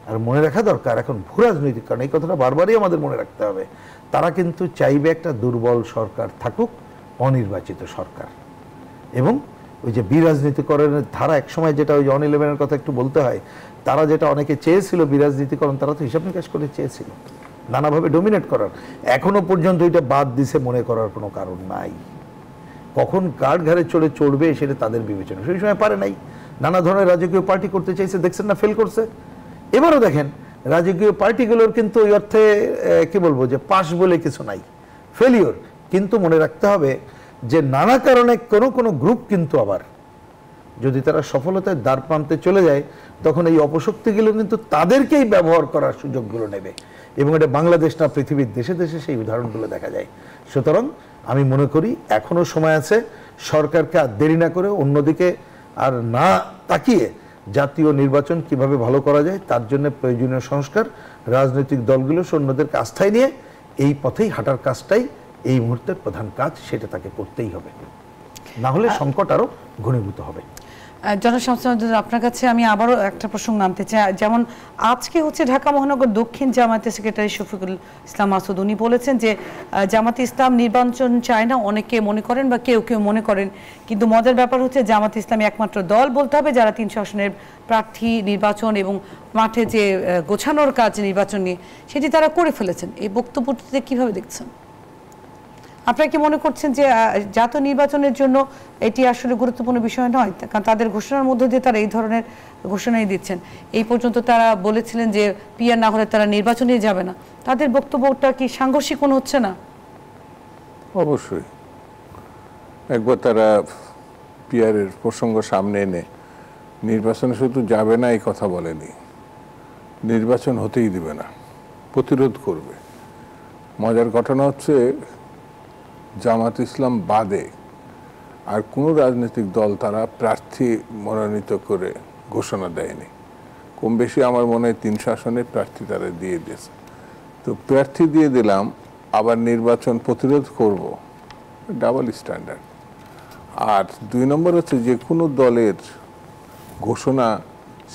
আর মনে রাখা দরকার এখন ভূ রাজনৈতিক, কারণ এই কথাটা বারবারই আমাদের মনে রাখতে হবে, তারা কিন্তু চাইবে একটা দুর্বল সরকার থাকুক, অনির্বাচিত সরকার। এবং ওই যে বিরাজনীতিকরণের ধারা একসময় যেটা ওই জন 11-এর কথা একটু বলতে হয়, তারা যেটা অনেকে চেয়েছিল বিরাজনীতিকরণ, তারা তো হিসাব নিকাশ করে চেয়েছিল নানাভাবে ডোমিনেট করার। এখনো পর্যন্ত এটা বাদ দিছে মনে করার কোনো কারণ নাই। কখন কার ঘাড়ে চড়বে সেটা তাদের বিবেচনা, সেই সময় পারে নাই। নানা ধরনের রাজকীয় পার্টি করতে চাইছে, দেখছেন না ফেল করছে। এবারও দেখেন রাজকীয় পার্টিগুলোর কিন্তু ওই অর্থে কি বলবো যে পাস বলে কিছু নাই, ফেলিওর। কিন্তু মনে রাখতে হবে যে নানা কারণে কোনো গ্রুপ কিন্তু আবার যদি তারা সফলতার দ্বার প্রান্তে চলে যায়, তখন এই অপশক্তিগুলো কিন্তু তাদেরকেই ব্যবহার করার সুযোগগুলো নেবে। এবং এটা বাংলাদেশ না, পৃথিবীর দেশে দেশে সেই উদাহরণগুলো দেখা যায়। সুতরাং আমি মনে করি এখনো সময় আছে, সরকারকে আর দেরি না করে অন্যদিকে আর না তাকিয়ে জাতীয় নির্বাচন কিভাবে ভালো করা যায় তার জন্য প্রয়োজনীয় সংস্কার, রাজনৈতিক দলগুলো সৈন্যদেরকে আস্থায় নিয়ে এই পথেই হাঁটার কাজটাই এই মুহূর্তের প্রধান কাজ, সেটা তাকে করতেই হবে, না হলে সংকট আরো ঘনীভূত হবে। জনাব শামসুল, আপনার কাছে আমি আবারও একটা প্রসঙ্গ আনতে চাই। যেমন আজকে হচ্ছে ঢাকা মহানগর দক্ষিণ জামায়াতের সেক্রেটারি শফিকুল ইসলাম মাসুদ, উনি বলেছেন যে জামাতে ইসলাম নির্বাচন চায় না, অনেকে মনে করেন বা কেউ কেউ মনে করেন, কিন্তু মজার ব্যাপার হচ্ছে জামাতে ইসলামী একমাত্র দল বলতে হবে যারা 300 আসনের প্রার্থী নির্বাচন এবং মাঠে যে গোছানোর কাজ নির্বাচন নিয়ে সেটি তারা করে ফেলেছেন। এই বক্তব্যটিতে কিভাবে দেখছেন? আপনারা কি মনে করছেন যে জাতীয় নির্বাচনের জন্য এটি আসলে গুরুত্বপূর্ণ বিষয় নয়? কারণ তাদের ঘোষণার মধ্য দিয়ে তারা এই ধরনের ঘোষণাই দিচ্ছেন। এই পর্যন্ত তারা বলেছিলেন যে পিআর না হলে তারা নির্বাচনে যাবে না। তাদের বক্তব্যটা কি সাংঘর্ষিক মনে হচ্ছে না? অবশ্যই। একবার তারা পিআরের প্রসঙ্গ সামনে এনে নির্বাচনে শুধু যাবে না এই কথা বলেনি, নির্বাচন হতেই দিবে না, প্রতিরোধ করবে। মজার ঘটনা হচ্ছে জামাত ইসলাম বাদে আর কোনো রাজনৈতিক দল তারা প্রার্থী মনোনীত করে ঘোষণা দেয়নি। কম বেশি আমার মনে হয় 300 আসনের প্রার্থী তারা দিয়ে দিয়েছে। তো প্রার্থী দিয়ে দিলাম, আবার নির্বাচন প্রতিরোধ করব, ডাবল স্ট্যান্ডার্ড। আর 2 নম্বর হচ্ছে যে কোনো দলের ঘোষণা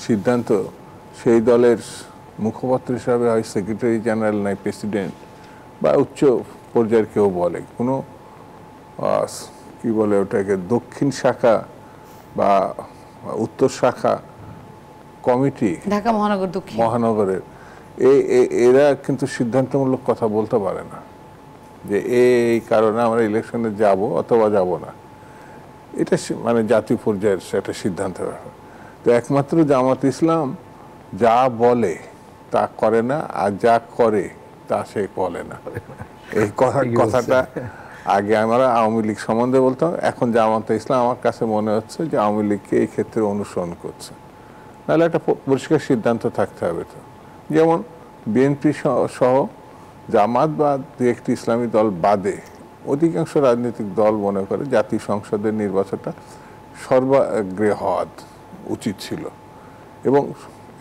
সিদ্ধান্ত সেই দলের মুখপাত্র হিসাবে হয় সেক্রেটারি জেনারেল, নাই প্রেসিডেন্ট বা উচ্চ পর্যায়ের কেউ বলে, কোনো কি বলে ওটাকে দক্ষিণ শাখা বা উত্তর শাখা কমিটি ঢাকা মহানগর দক্ষিণ মহানগরের এরা কিন্তু সিদ্ধান্তমূলক কথা বলতে পারে না যে এই কারণে আমরা ইলেকশনে যাব অথবা যাব না। এটা মানে জাতীয় পর্যায়ের একটা সিদ্ধান্ত ব্যাপার। তো একমাত্র জামাত ইসলাম যা বলে তা করে না, আর যা করে তা সে বলে না। এই কথাটা আগে আমরা আওয়ামী লীগ সম্বন্ধে বলতাম, এখন জামাতে ইসলাম আমার কাছে মনে হচ্ছে যে আওয়ামী লীগকে এই ক্ষেত্রে অনুসরণ করছে। নাহলে একটা পরিষ্কার সিদ্ধান্ত থাকতে হবে। তো যেমন বিএনপি সহ জামাত বা দু একটি ইসলামী দল বাদে অধিকাংশ রাজনৈতিক দল মনে করে জাতীয় সংসদের নির্বাচনটা সর্বাগ্রে হওয়া উচিত ছিল এবং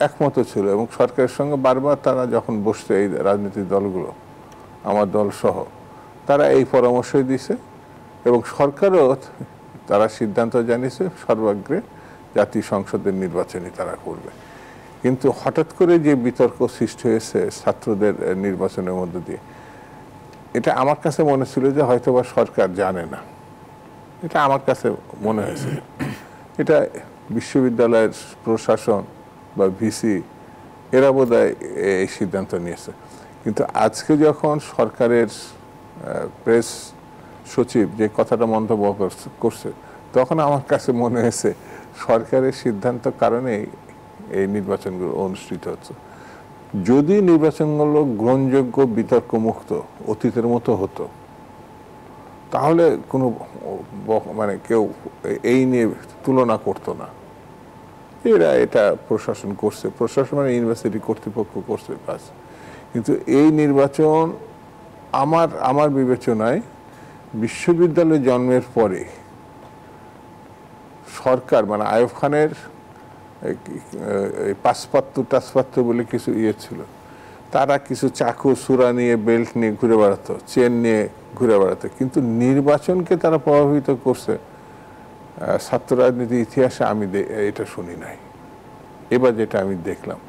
একমত ছিল, এবং সরকারের সঙ্গে বারবার তারা যখন বসছে এই রাজনৈতিক দলগুলো, আমার দল সহ, তারা এই পরামর্শই দিছে এবং সরকারও তারা সিদ্ধান্ত জানিয়েছে সর্বাগ্রে জাতীয় সংসদের নির্বাচনই তারা করবে। কিন্তু হঠাৎ করে যে বিতর্ক সৃষ্টি হয়েছে ছাত্রদের নির্বাচনের মধ্য দিয়ে, এটা আমার কাছে মনে ছিল যে হয়তোবা সরকার জানে না, এটা আমার কাছে মনে হয়েছিল। এটা বিশ্ববিদ্যালয়ের প্রশাসন বা ভিসি এরা বোধহয় এই সিদ্ধান্ত নিয়েছে। কিন্তু আজকে যখন সরকারের প্রেস সচিব যে কথাটা মন্তব্য করছে, তখন আমার কাছে মনে হয়েছে সরকারের সিদ্ধান্ত কারণেই এই নির্বাচনগুলো অনুষ্ঠিত হচ্ছে। যদি নির্বাচনগুলো গ্রহণযোগ্য বিতর্ক মুক্ত অতীতের মতো হতো, তাহলে কোনো মানে কেউ এই নিয়ে তুলনা করতো না। এরা এটা প্রশাসন করছে, প্রশাসন মানে ইউনিভার্সিটি কর্তৃপক্ষ করছে বাস। কিন্তু এই নির্বাচন আমার বিবেচনায় বিশ্ববিদ্যালয় জন্মের পরে সরকার মানে আইয়ুব খানের পাসপাত্র বলে কিছু ছিল, তারা কিছু চাকু সুরা নিয়ে বেল্ট নিয়ে ঘুরে বেড়াতো, চেন নিয়ে ঘুরে বেড়াতো, কিন্তু নির্বাচনকে তারা প্রভাবিত করছে ছাত্র রাজনীতির ইতিহাসে আমি এটা শুনি নাই। এবার যেটা আমি দেখলাম,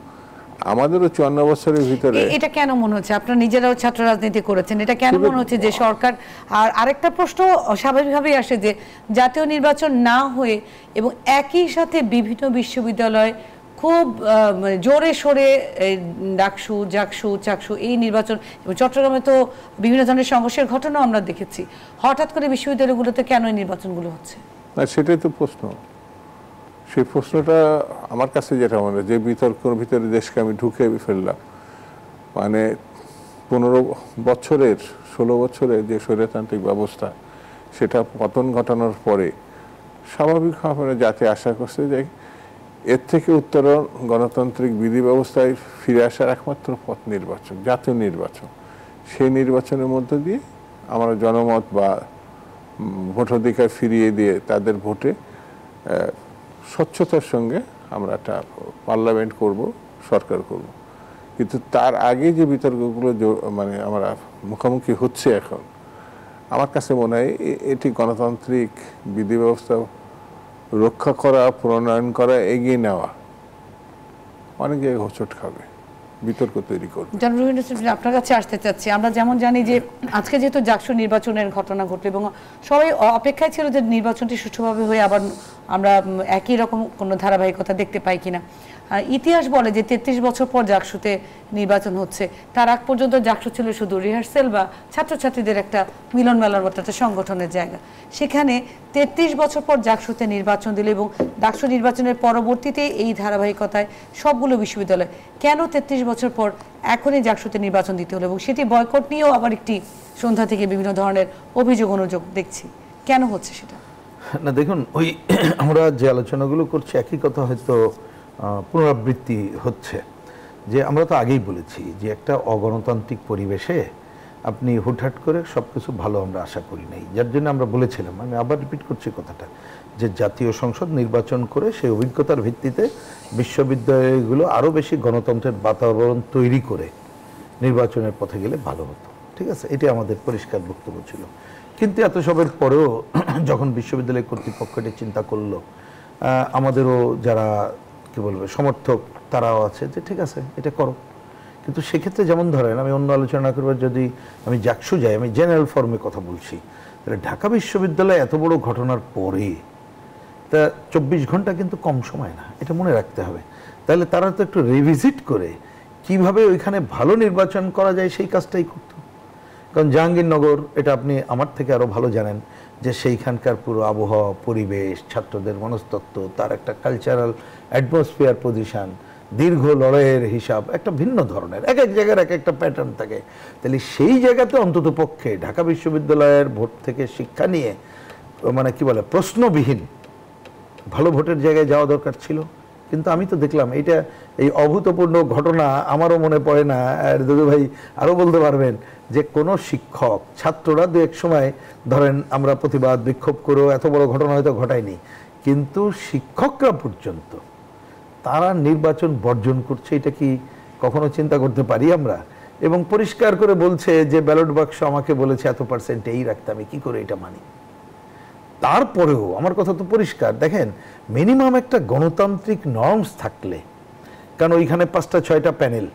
আমাদেরও 54 বছরের ভিতরে এটা কেন মনে হচ্ছে? আপনারা নিজেরাও ছাত্র রাজনীতি করেছেন, এটা কেন মনে হচ্ছে যে সরকার? আর আরেকটা প্রশ্ন স্বাভাবিকভাবেই আসে যে জাতীয় নির্বাচন না হয়ে এবং একই সাথে বিভিন্ন বিশ্ববিদ্যালয় খুব জোরে সোরে ডাকসু জাকসু চাকসু এই নির্বাচন, এবং চট্টগ্রামে তো বিভিন্ন ধরনের সংঘর্ষের ঘটনাও আমরা দেখেছি। হঠাৎ করে বিশ্ববিদ্যালয়গুলোতে কেন এই নির্বাচনগুলো হচ্ছে? না, সেটাই তো প্রশ্ন। সেই প্রশ্নটা আমার কাছে যেটা মনে হয়, যে বিতর্কের ভিতরে দেশকে আমি ঢুকে ফেললাম, মানে 15 বছরের 16 বছরের যে স্বৈরতান্ত্রিক ব্যবস্থা, সেটা পতন ঘটানোর পরে স্বাভাবিকভাবে জাতি আশা করছে যে এর থেকে উত্তরণ গণতান্ত্রিক বিধি ব্যবস্থায় ফিরে আসার একমাত্র পথ নির্বাচন, জাতীয় নির্বাচন। সেই নির্বাচনের মধ্য দিয়ে আমরা জনমত বা ভোটাধিকার ফিরিয়ে দিয়ে তাদের ভোটে স্বচ্ছতার সঙ্গে আমরা একটা পার্লামেন্ট করব, সরকার করব। কিন্তু তার আগে যে বিতর্কগুলো মানে আমরা মুখোমুখি হচ্ছে এখন, আমার কাছে মনে হয় এটি গণতান্ত্রিক বিধি ব্যবস্থা রক্ষা করা, প্রণয়ন করা, এগিয়ে নেওয়া অনেক জায়গায় হোঁচট খাবে, বিতর্ক তৈরি করবে। আপনার কাছে আসতে চাচ্ছি, আমরা যেমন জানি যে আজকে যেহেতু জাকসু নির্বাচনের ঘটনা ঘটলো এবং সবাই অপেক্ষায় ছিল যে নির্বাচনটি সুষ্ঠুভাবে হয়ে আবার আমরা একই রকম কোনো ধারাবাহিকতা দেখতে পাই কিনা। ইতিহাস বলে যে 33 বছর পর জাকসুতে নির্বাচন হচ্ছে, তার আগ পর্যন্ত জাকসু ছিল শুধু রিহার্সেল বা ছাত্রছাত্রীদের একটা মিলন মেলার মতো একটা সংগঠনের জায়গা। সেখানে 33 বছর পর জাকসুতে নির্বাচন দিল এবং ডাকসু নির্বাচনের পরবর্তীতে এই ধারাবাহিকতায় সবগুলো বিশ্ববিদ্যালয় কেন 33 বছর পর এখনই জাকসুতে নির্বাচন দিতে হলো, এবং সেটি বয়কট নিয়েও আবার একটি সন্ধ্যা থেকে বিভিন্ন ধরনের অভিযোগ অনুযোগ দেখছি, কেন হচ্ছে সেটা? না দেখুন, ওই আমরা যে আলোচনাগুলো করছি একই কথা হয়তো পুনরাবৃত্তি হচ্ছে, যে আমরা তো আগেই বলেছি যে একটা অগণতান্ত্রিক পরিবেশে আপনি হুটহাট করে সব কিছু ভালো আমরা আশা করি নাই, যার জন্য আমরা বলেছিলাম, আমি আবার রিপিট করছি কথাটা, যে জাতীয় সংসদ নির্বাচন করে সেই অভিজ্ঞতার ভিত্তিতে বিশ্ববিদ্যালয়গুলো আরও বেশি গণতন্ত্রের বাতাবরণ তৈরি করে নির্বাচনের পথে গেলে ভালো হতো। ঠিক আছে, এটি আমাদের পরিষ্কার বক্তব্য ছিল। কিন্তু এত সবের পরেও যখন বিশ্ববিদ্যালয় কর্তৃপক্ষ এটি চিন্তা করলো, আমাদেরও যারা কি বলবে সমর্থক তারাও আছে যে ঠিক আছে এটা করো, কিন্তু সেক্ষেত্রে যেমন ধরেন, আমি অন্য আলোচনা করবার যদি আমি জাকসু যাই, আমি জেনারেল ফর্মে কথা বলছি, তাহলে ঢাকা বিশ্ববিদ্যালয় এত বড় ঘটনার পরে তা 24 ঘন্টা কিন্তু কম সময় না, এটা মনে রাখতে হবে। তাহলে তারা তো একটু রিভিজিট করে কিভাবে ওইখানে ভালো নির্বাচন করা যায় সেই কাজটাই করত। কারণ জাহাঙ্গীরনগর, এটা আপনি আমার থেকে আরও ভালো জানেন, যে সেইখানকার পুরো আবহাওয়া, পরিবেশ, ছাত্রদের মনস্তত্ত্ব, তার একটা কালচারাল অ্যাটমসফিয়ার, পজিশন, দীর্ঘ লড়াইয়ের হিসাব একটা ভিন্ন ধরনের, এক এক জায়গার এক একটা প্যাটার্ন থাকে। তাহলে সেই জায়গাতে অন্তত পক্ষে ঢাকা বিশ্ববিদ্যালয়ের ভোট থেকে শিক্ষা নিয়ে মানে কি বলে প্রশ্নবিহীন ভালো ভোটের জায়গায় যাওয়া দরকার ছিল। কিন্তু আমি তো দেখলাম এটা, এই অভূতপূর্ণ ঘটনা আমারও মনে পড়ে না, আর দাদু ভাই আরও বলতে পারবেন, যে কোনো শিক্ষক, ছাত্ররা দু এক সময় ধরেন আমরা প্রতিবাদ বিক্ষোভ করেও এত বড় ঘটনা হয়তো ঘটায়নি, কিন্তু শিক্ষকরা পর্যন্ত তারা নির্বাচন বর্জন করছে, এটা কি কখনো চিন্তা করতে পারি আমরা? এবং পরিষ্কার করে বলছে যে ব্যালট বাক্স আমাকে বলেছে এত পার্সেন্ট এই রাখতে, আমি কি করে এটা মানি? তারপরেও আমার কথা তো পরিষ্কার, দেখেন মিনিমাম একটা গণতান্ত্রিক নর্মস থাকলে, কারণ ওইখানে 5টা-6টা প্যানেল,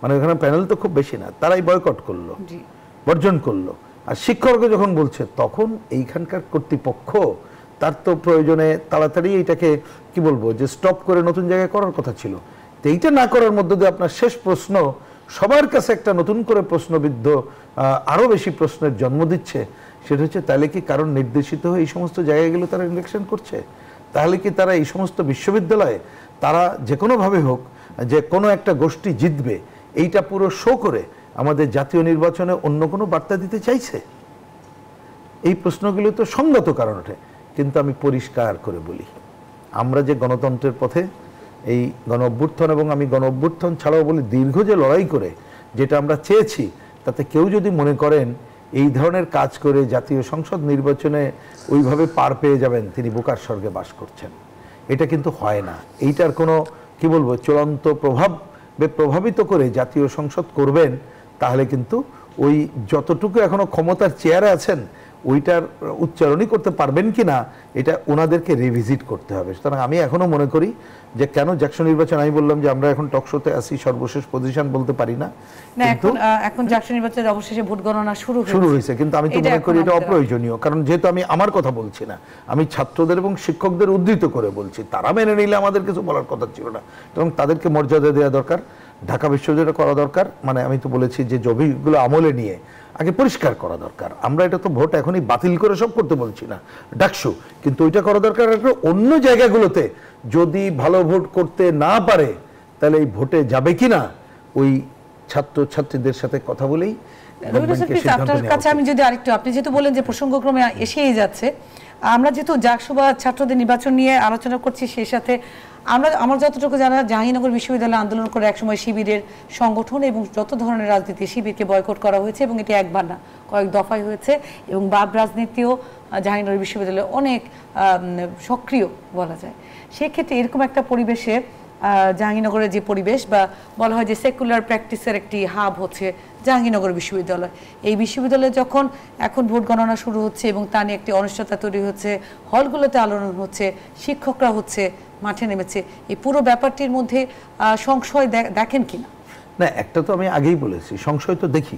মানে ওইখানে প্যানেল তো খুব বেশি না, তারাই বয়কট করলো, বর্জন করলো। আর শিক্ষকরা যখন বলছে, তখন এইখানকার কর্তৃপক্ষ তার তো প্রয়োজনে তাড়াতাড়ি এইটাকে কি বলবো যে স্টপ করে নতুন জায়গায় করার কথা ছিল। তো এইটা না করার মধ্য দিয়ে আপনার শেষ প্রশ্ন সবার কাছে একটা নতুন করে প্রশ্নবিদ্ধ আরও বেশি প্রশ্নের জন্ম দিচ্ছে, সেটা হচ্ছে তাহলে কি কারণ নির্দেশিত হয়ে এই সমস্ত জায়গাগুলো তারা ইলেকশন করছে? তাহলে কি তারা এই সমস্ত বিশ্ববিদ্যালয়ে তারা যে কোনোভাবে হোক যে কোনো একটা গোষ্ঠী জিতবে, এইটা পুরো শো করে আমাদের জাতীয় নির্বাচনে অন্য কোনো বার্তা দিতে চাইছে? এই প্রশ্নগুলো তো সঙ্গত কারণ ওঠে। কিন্তু আমি পরিষ্কার করে বলি, আমরা যে গণতন্ত্রের পথে এই গণ অভ্যুত্থান, এবং আমি গণ অভ্যুত্থান ছাড়াও বলি দীর্ঘ যে লড়াই করে যেটা আমরা চেয়েছি, তাতে কেউ যদি মনে করেন এই ধরনের কাজ করে জাতীয় সংসদ নির্বাচনে ওইভাবে পার পেয়ে যাবেন, তিনি বোকার স্বর্গে বাস করছেন। এটা কিন্তু হয় না। এইটার কোনো কি বলবো চূড়ান্ত প্রভাবিত করে জাতীয় সংসদ করবেন, তাহলে কিন্তু ওই যতটুকু এখনো ক্ষমতার চেয়ারে আছেন ওইটার উচ্চারণই করতে পারবেন কি না, এটা ওনাদেরকে রিভিজিট করতে হবে। সুতরাং আমি এখনো মনে করি যে কেন জাকসু নির্বাচন, আমি বললাম যে আমরা এখন টকশোতে আসি, সর্বশেষ পজিশন বলতে পারি না, এখন জাকসু নির্বাচনের অবশেষে ভোট গণনা শুরু হয়েছে, কিন্তু আমি তো মনে করি এটা অপ্রয়োজনীয়। কারণ যেহেতু আমি আমার কথা বলছি না, আমি ছাত্রদের এবং শিক্ষকদের উদ্ধৃত করে বলছি, তারা মেনে নিলে আমাদের কিছু বলার কথা ছিল না, এবং তাদেরকে মর্যাদা দেওয়া দরকার, ঢাকা বিশ্ববিদ্যালয় করা দরকার। মানে আমি তো বলেছি যে জবিগুলো আমলে নিয়ে আগে পরিষ্কার করা দরকার। আমরা এটা তো ভোট এখনই বাতিল করে সব করতে বলছি না, ডাকসু, কিন্তু ওইটা করা দরকার। অন্য জায়গাগুলোতে যদি ভালো ভোট করতে না পারে, তাহলে এই ভোটে যাবে কিনা ওই ছাত্রছাত্রীদের সাথে কথা বলেই আপনার কাছে আমি যদি আরেকটু, আপনি যেহেতু বলেন যে প্রসঙ্গক্রমে এসেই যাচ্ছে, আমরা যেহেতু জাকসু বা ছাত্রদের নির্বাচন নিয়ে আলোচনা করছি, সেই সাথে আমার যতটুকু জানা, জাহাঙ্গীরনগর বিশ্ববিদ্যালয়ে আন্দোলন করে একসময় শিবিরের সংগঠন এবং যত ধরনের রাজনীতি, শিবিরকে বয়কট করা হয়েছে, এবং এটি একবার না কয়েক দফায় হয়েছে, এবং বাম রাজনীতিও জাহাঙ্গীরনগর বিশ্ববিদ্যালয়ে অনেক সক্রিয় বলা যায়। সেক্ষেত্রে এরকম একটা পরিবেশে জাহাঙ্গীরনগরের যে পরিবেশ বা বলা হয় যে সেকুলার প্র্যাকটিসের একটি হাব হচ্ছে জাহাঙ্গীরনগর বিশ্ববিদ্যালয়। এই বিশ্ববিদ্যালয়ে যখন এখন ভোট গণনা শুরু হচ্ছে এবং তা নিয়ে একটি অনিশ্চয়তা তৈরি হচ্ছে, হলগুলোতে আলোড়ন হচ্ছে, শিক্ষকরা হচ্ছে মাঠে নেমেছে, এই পুরো ব্যাপারটির মধ্যে সংশয় দেখেন কিনা? না, একটা তো আমি আগেই বলেছি, সংশয় তো দেখি।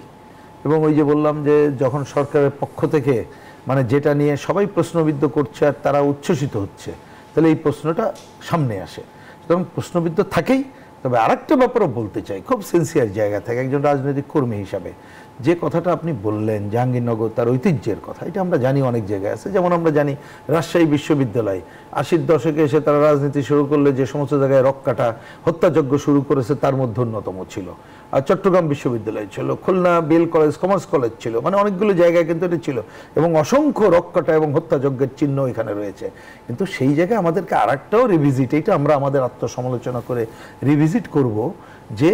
এবং ওই যে বললাম যে যখন সরকারের পক্ষ থেকে মানে যেটা নিয়ে সবাই প্রশ্নবিদ্ধ করছে আর তারা উচ্ছ্বসিত হচ্ছে, তাহলে এই প্রশ্নটা সামনে আসে। সুতরাং প্রশ্নবিদ্ধ থাকেই। তবে আরেকটা ব্যাপারও বলতে চাই খুব সিনসিয়ার জায়গা থেকে, একজন রাজনৈতিক কর্মী হিসাবে, যে কথাটা আপনি বললেন জাহাঙ্গীরনগর তার ঐতিহ্যের কথা, এটা আমরা জানি অনেক জায়গায় আছে। যেমন আমরা জানি রাজশাহী বিশ্ববিদ্যালয় 80-র দশকে এসে তারা রাজনীতি শুরু করলে যে সমস্ত জায়গায় রক্কাটা হত্যাযজ্ঞ শুরু করেছে তার মধ্যে অন্যতম ছিল। আর চট্টগ্রাম বিশ্ববিদ্যালয় ছিল, খুলনা বেল কলেজ, কমার্স কলেজ ছিল, মানে অনেকগুলো জায়গায় কিন্তু এটা ছিল এবং অসংখ্য রক্কাটা এবং হত্যাযজ্ঞের চিহ্ন এখানে রয়েছে। কিন্তু সেই জায়গায় আমাদেরকে আরেকটাও রিভিজিট, এটা আমরা আমাদের আত্মসমালোচনা করে রিভিজিট করব যে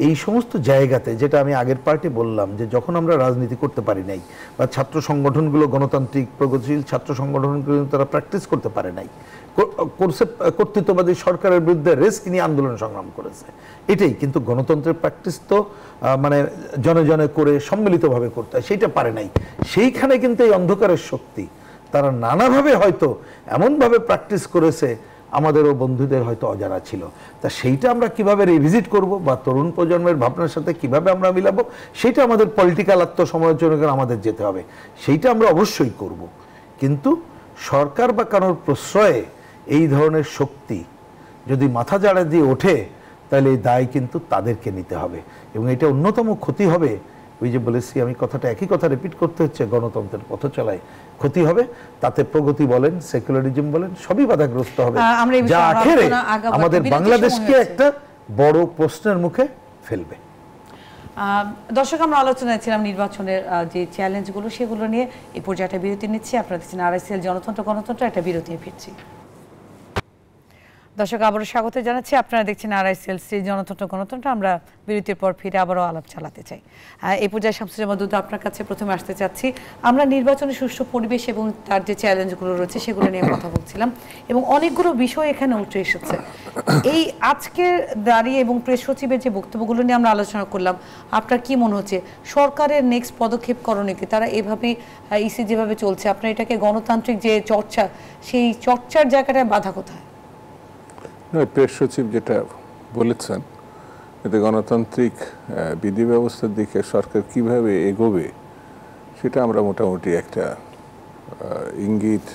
এই সমস্ত জায়গাতে, যেটা আমি আগের পার্টে বললাম, যে যখন আমরা রাজনীতি করতে পারি নাই বা ছাত্র সংগঠনগুলো গণতান্ত্রিক প্রগতিশীল ছাত্র সংগঠনগুলো তারা প্র্যাকটিস করতে পারে নাই, কর্তৃত্ববাদী সরকারের বিরুদ্ধে রিস্ক নিয়ে আন্দোলন সংগ্রাম করেছে, এটাই। কিন্তু গণতন্ত্রের প্র্যাকটিস তো মানে জনে জনে করে সম্মিলিতভাবে করতে হয়, সেইটা পারে নাই। সেইখানে কিন্তু এই অন্ধকারের শক্তি তারা নানাভাবে হয়তো এমনভাবে প্র্যাকটিস করেছে আমাদেরও বন্ধুদের হয়তো অজানা ছিল। তা সেইটা আমরা কিভাবে রিভিজিট করব বা তরুণ প্রজন্মের ভাবনার সাথে কিভাবে আমরা মিলাবো, সেটা আমাদের পলিটিক্যাল আত্মসমালোচনা আমাদের যেতে হবে, সেইটা আমরা অবশ্যই করব। কিন্তু সরকার বা কারোর প্রশ্রয়ে এই ধরনের শক্তি যদি মাথা জাড়া দিয়ে ওঠে, তাহলে এই দায় কিন্তু তাদেরকে নিতে হবে এবং এটা অন্যতম ক্ষতি হবে। ওই যে বলেছি আমি, কথাটা একই কথা রিপিট করতে হচ্ছে, গণতন্ত্রের পথ চলায় ক্ষতি হবে, তাতে প্রগতি বলেন, সেকুলারিজম বলেন, সবই বাধাগ্রস্ত হবে, যা আখেরে আমাদের বাংলাদেশকে একটা বড় প্রশ্নের মুখে ফেলবে। দর্শক, আমরা আলোচনায় ছিলাম নির্বাচনের যে চ্যালেঞ্জগুলো, সেগুলো নিয়ে এই পর্যায়ে একটা বিরতি নিচ্ছি। আপনারা দেখছেন RSL জনতন্ত্র গণতন্ত্র, একটা বিরতি ফিরছি। দর্শক, আবারও স্বাগত জানাচ্ছি। আপনারা দেখছেন RSL জনতন্ত্র গণতন্ত্র। আমরা বিরতির পর ফিরে আবারও আলাপ চালাতে চাই। এই পর্যায়ে শামসুজ্জামান দুদু, আপনার কাছে প্রথমে আসতে চাচ্ছি। আমরা নির্বাচনের সুষ্ঠু পরিবেশ এবং তার যে চ্যালেঞ্জগুলো রয়েছে সেগুলো নিয়ে কথা বলছিলাম এবং অনেকগুলো বিষয় এখানে উঠে এসেছে। এই আজকের দাঁড়িয়ে এবং প্রেস সচিবের যে বক্তব্যগুলো নিয়ে আমরা আলোচনা করলাম, আপনার কি মনে হচ্ছে সরকারের নেক্সট পদক্ষেপ করণীয় কি? তারা এভাবেই ইসি যেভাবে চলছে, আপনার এটাকে গণতান্ত্রিক যে চর্চা, সেই চর্চার জায়গাটায় বাধা কোথায়? প্রেস সচিব যেটা বলেছেন, এতে গণতান্ত্রিক বিধি ব্যবস্থার দিকে সরকার কিভাবে এগোবে সেটা আমরা মোটামুটি একটা ইঙ্গিত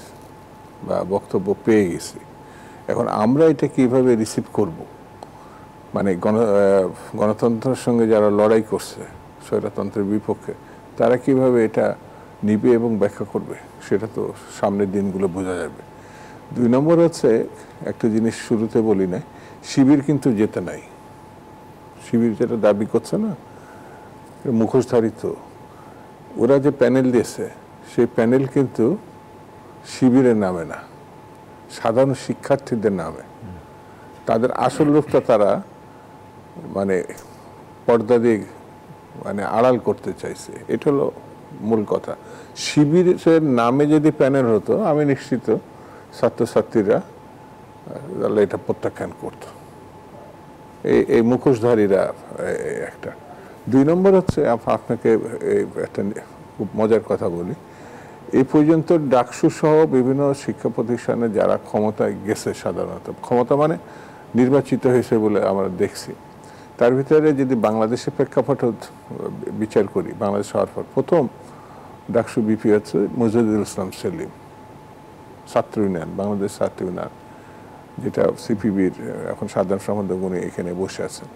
বা বক্তব্য পেয়ে গেছি। এখন আমরা এটা কিভাবে রিসিভ করব, মানে গণতন্ত্রের সঙ্গে যারা লড়াই করছে স্বৈরতন্ত্রের বিপক্ষে, তারা কিভাবে এটা নিবে এবং ব্যাখ্যা করবে, সেটা তো সামনের দিনগুলো বোঝা যাবে। 2 নম্বর হচ্ছে, একটা জিনিস শুরুতে বলি না, শিবির কিন্তু যেতে নাই। শিবির যেটা দাবি করছে না, মুখোশধারিত, ওরা যে প্যানেল দিয়েছে সেই প্যানেল কিন্তু শিবিরের নামে না, সাধারণ শিক্ষার্থীদের নামে। তাদের আসল রূপটা তারা মানে পর্দা দিয়ে মানে আড়াল করতে চাইছে, এটা হলো মূল কথা। শিবিরের নামে যদি প্যানেল হতো, আমি নিশ্চিত ছাত্রছাত্রীরা এটা প্রত্যাখ্যান করত, এই মুখোশধারীরা একটা। 2 নম্বর হচ্ছে, আপনাকে একটা খুব মজার কথা বলি, এই পর্যন্ত ডাকসু সহ বিভিন্ন শিক্ষা প্রতিষ্ঠানে যারা ক্ষমতায় গেছে, সাধারণত ক্ষমতা মানে নির্বাচিত হয়েছে বলে আমরা দেখছি, তার ভিতরে যদি বাংলাদেশের প্রেক্ষাপট বিচার করি, বাংলাদেশ হওয়ার পর প্রথম ডাকসু বিপি হচ্ছে মজিদুল ইসলাম সেলিম, ছাত্র ইউনিয়ন, বাংলাদেশ ছাত্র ইউনিয়ন, যেটা সিপিবির এখন সাধারণ সম্পাদক, উনি এখানে বসে আছেন।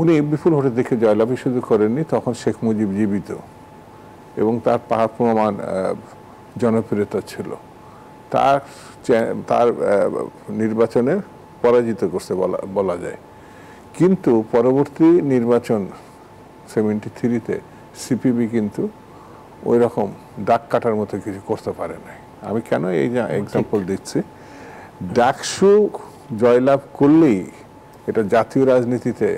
উনি বিপুল ভোটে দেখে জয়লাভই শুধু করেননি, তখন শেখ মুজিব জীবিত এবং তার পাহাড় প্রমাণ জনপ্রিয়তা ছিল। তার নির্বাচনে পরাজিত করতে বলা যায়। কিন্তু পরবর্তী নির্বাচন 73-তে সিপিবি কিন্তু ওই রকম ডাক কাটার মতো কিছু করতে পারে নাই। আমি কেন এই এক্সাম্পল দিচ্ছি, ডাকসু জয়লাভ করলেই এটা জাতীয় রাজনীতিতে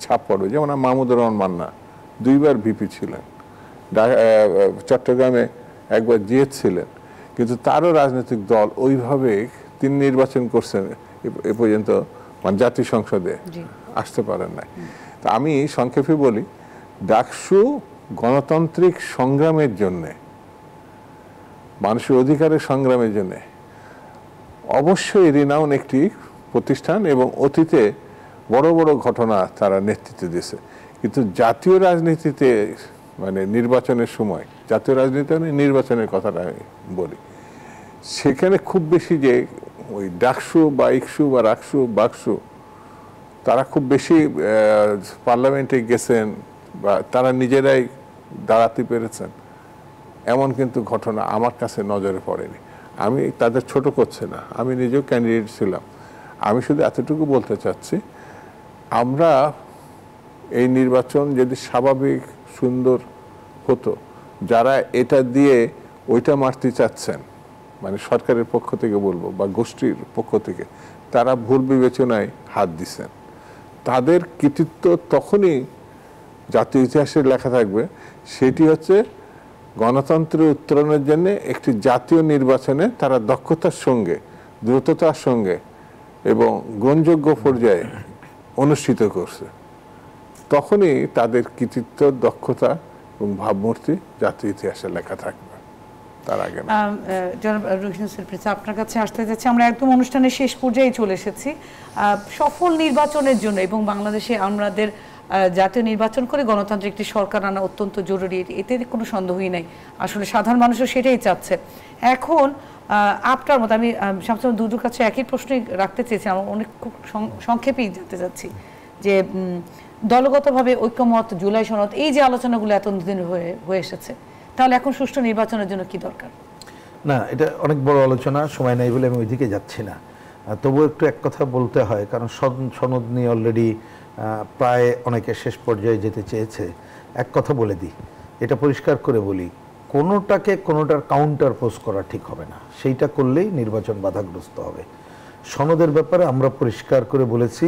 ছাপ পড়বে। যেমন মাহমুদুর রহমান মান্না 2বার ভিপি ছিলেন, চট্টগ্রামে একবার জিতেছিলেন, কিন্তু তারও রাজনৈতিক দল ওইভাবে তিনি নির্বাচন করছেন এ পর্যন্ত মানে জাতীয় সংসদে আসতে পারেন নাই। তা আমি সংক্ষেপে বলি, ডাকসু গণতান্ত্রিক সংগ্রামের জন্যে, মানুষের অধিকারের সংগ্রামের জন্যে অবশ্যই রিনাউন একটি প্রতিষ্ঠান এবং অতীতে বড় বড় ঘটনা তারা নেতৃত্ব দিয়েছে। কিন্তু জাতীয় রাজনীতিতে মানে নির্বাচনের সময়, জাতীয় রাজনীতি নির্বাচনের কথাটা আমি বলি, সেখানে খুব বেশি যে ওই ডাকসু বা ইকসু বা রাকসু বাকসু তারা খুব বেশি পার্লামেন্টে গেছেন বা তারা নিজেরাই দাঁড়াতে পেরেছেন, এমন কিন্তু ঘটনা আমার কাছে নজরে পড়েনি। আমি তাদের ছোট করছে না, আমি নিজেও ক্যান্ডিডেট ছিলাম। আমি শুধু এতটুকু বলতে চাচ্ছি, আমরা এই নির্বাচন যদি স্বাভাবিক সুন্দর হতো, যারা এটা দিয়ে ওইটা মারতে চাচ্ছেন, মানে সরকারের পক্ষ থেকে বলবো বা গোষ্ঠীর পক্ষ থেকে, তারা ভুল বিবেচনায় হাত দিচ্ছেন। তাদের কৃতিত্ব তখনই জাতীয় ইতিহাসে লেখা থাকবে, সেটি হচ্ছে গণতন্ত্রের উত্তরণের জন্য একটি জাতীয় নির্বাচনে তারা দক্ষতার সঙ্গে, দ্রুততার সঙ্গে এবং গ্রহণযোগ্য পর্যায়ে অনুষ্ঠিত করছে। তখনই তাদের কৃতিত্ব, দক্ষতা এবং ভাবমূর্তি জাতীয় ইতিহাসে লেখা থাকবে, তার আগে না। আপনার কাছে আসতে যাচ্ছি, আমরা একদম অনুষ্ঠানের শেষ পর্যায়ে চলে এসেছি। সফল নির্বাচনের জন্য এবং বাংলাদেশে আমাদের জাতীয় নির্বাচন করে গণতান্ত্রিক একটি সরকার আনা অত্যন্ত জরুরি, এতে কোনো সন্দেহই নাই। আসলে সাধারণ মানুষও সেটাই চাচ্ছে। এখন আপনার মত, আমি শামসুল দুদুর কাছে একই প্রশ্নই রাখতে চেয়েছি, আমার অনেক খুব সংক্ষেপেই জানতে চাচ্ছি যে দলগতভাবে ঐক্যমত, জুলাই সনদ, এই যে আলোচনাগুলো এতদিন হয়ে এসেছে, তাহলে এখন সুষ্ঠু নির্বাচনের জন্য কি দরকার? না, এটা অনেক বড় আলোচনা, সময় নেই বলে আমি ওইদিকে যাচ্ছি না। তবু একটু এক কথা বলতে হয়, কারণ সনদ নিয়ে অলরেডি প্রায় অনেকে শেষ পর্যায়ে যেতে চেয়েছে। এক কথা বলে দিই, এটা পরিষ্কার করে বলি, কোনোটাকে কোনোটার কাউন্টার পোজ করা ঠিক হবে না, সেইটা করলেই নির্বাচন বাধাগ্রস্ত হবে। সনদের ব্যাপারে আমরা পরিষ্কার করে বলেছি,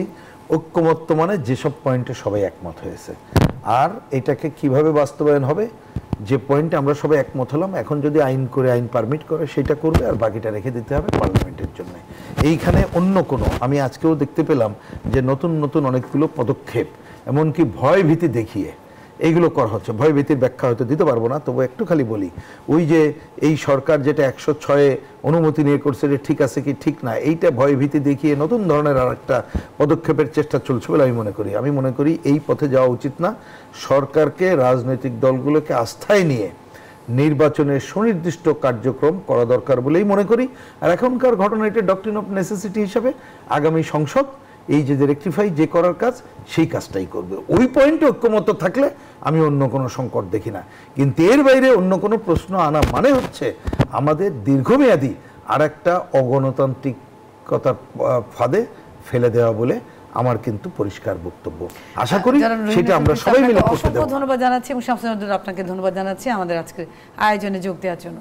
ঐক্যমত্য মানে যেসব পয়েন্টে সবাই একমত হয়েছে, আর এটাকে কিভাবে বাস্তবায়ন হবে, যে পয়েন্টে আমরা সবাই একমত হলাম, এখন যদি আইন করে, আইন পারমিট করে সেটা করবে, আর বাকিটা রেখে দিতে হবে পার্লামেন্টের জন্য। এইখানে অন্য কোনো, আমি আজকেও দেখতে পেলাম যে নতুন নতুন অনেকগুলো পদক্ষেপ, এমনকি ভয় ভীতি দেখিয়ে এইগুলো করা হচ্ছে। ভয় ভীতির ব্যাখ্যা হয়তো দিতে পারবো না, তবু একটু খালি বলি, ওই যে এই সরকার যেটা 106 অনুমতি নিয়ে করছে, যে ঠিক আছে কি ঠিক না, এইটা ভয় ভীতি দেখিয়ে নতুন ধরনের আর একটা পদক্ষেপের চেষ্টা চলছে বলে আমি মনে করি এই পথে যাওয়া উচিত না। সরকারকে, রাজনৈতিক দলগুলোকে আস্থায় নিয়ে নির্বাচনের সুনির্দিষ্ট কার্যক্রম করা দরকার বলেই মনে করি। আর এখনকার ঘটনা, এটা ডক্ট্রিন অফ নেসেসিটি হিসাবে আগামী সংসদ এই যে রেকটিফাই যে করার কাজ, সেই কাজটাই করবে। ওই পয়েন্টে ঐক্যমত থাকলে আমি অন্য কোনো সংকট দেখি না, কিন্তু এর বাইরে অন্য কোনো প্রশ্ন আনা মানে হচ্ছে আমাদের দীর্ঘমেয়াদী আর একটা অগণতান্ত্রিকতার ফাঁদে ফেলে দেওয়া বলে আমার কিন্তু পরিষ্কার বক্তব্য। আশা করি সেটা আমরা সবাই মিলে করতে দেব। ধন্যবাদ জানাচ্ছি এবং শামসুল, আপনাকে ধন্যবাদ জানাচ্ছি আমাদের আজকের আয়োজনে যোগ দেওয়ার জন্য।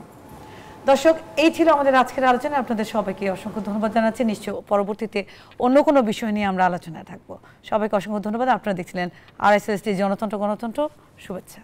দর্শক, এই ছিল আমাদের আজকের আলোচনা। আপনাদের সবাইকে অসংখ্য ধন্যবাদ জানাচ্ছি। নিশ্চয় পরবর্তীতে অন্য কোনো বিষয় নিয়ে আমরা আলোচনায় থাকবো। সবাইকে অসংখ্য ধন্যবাদ। আপনারা দেখছিলেন RSLSD জনতন্ত্র গণতন্ত্র। শুভেচ্ছা।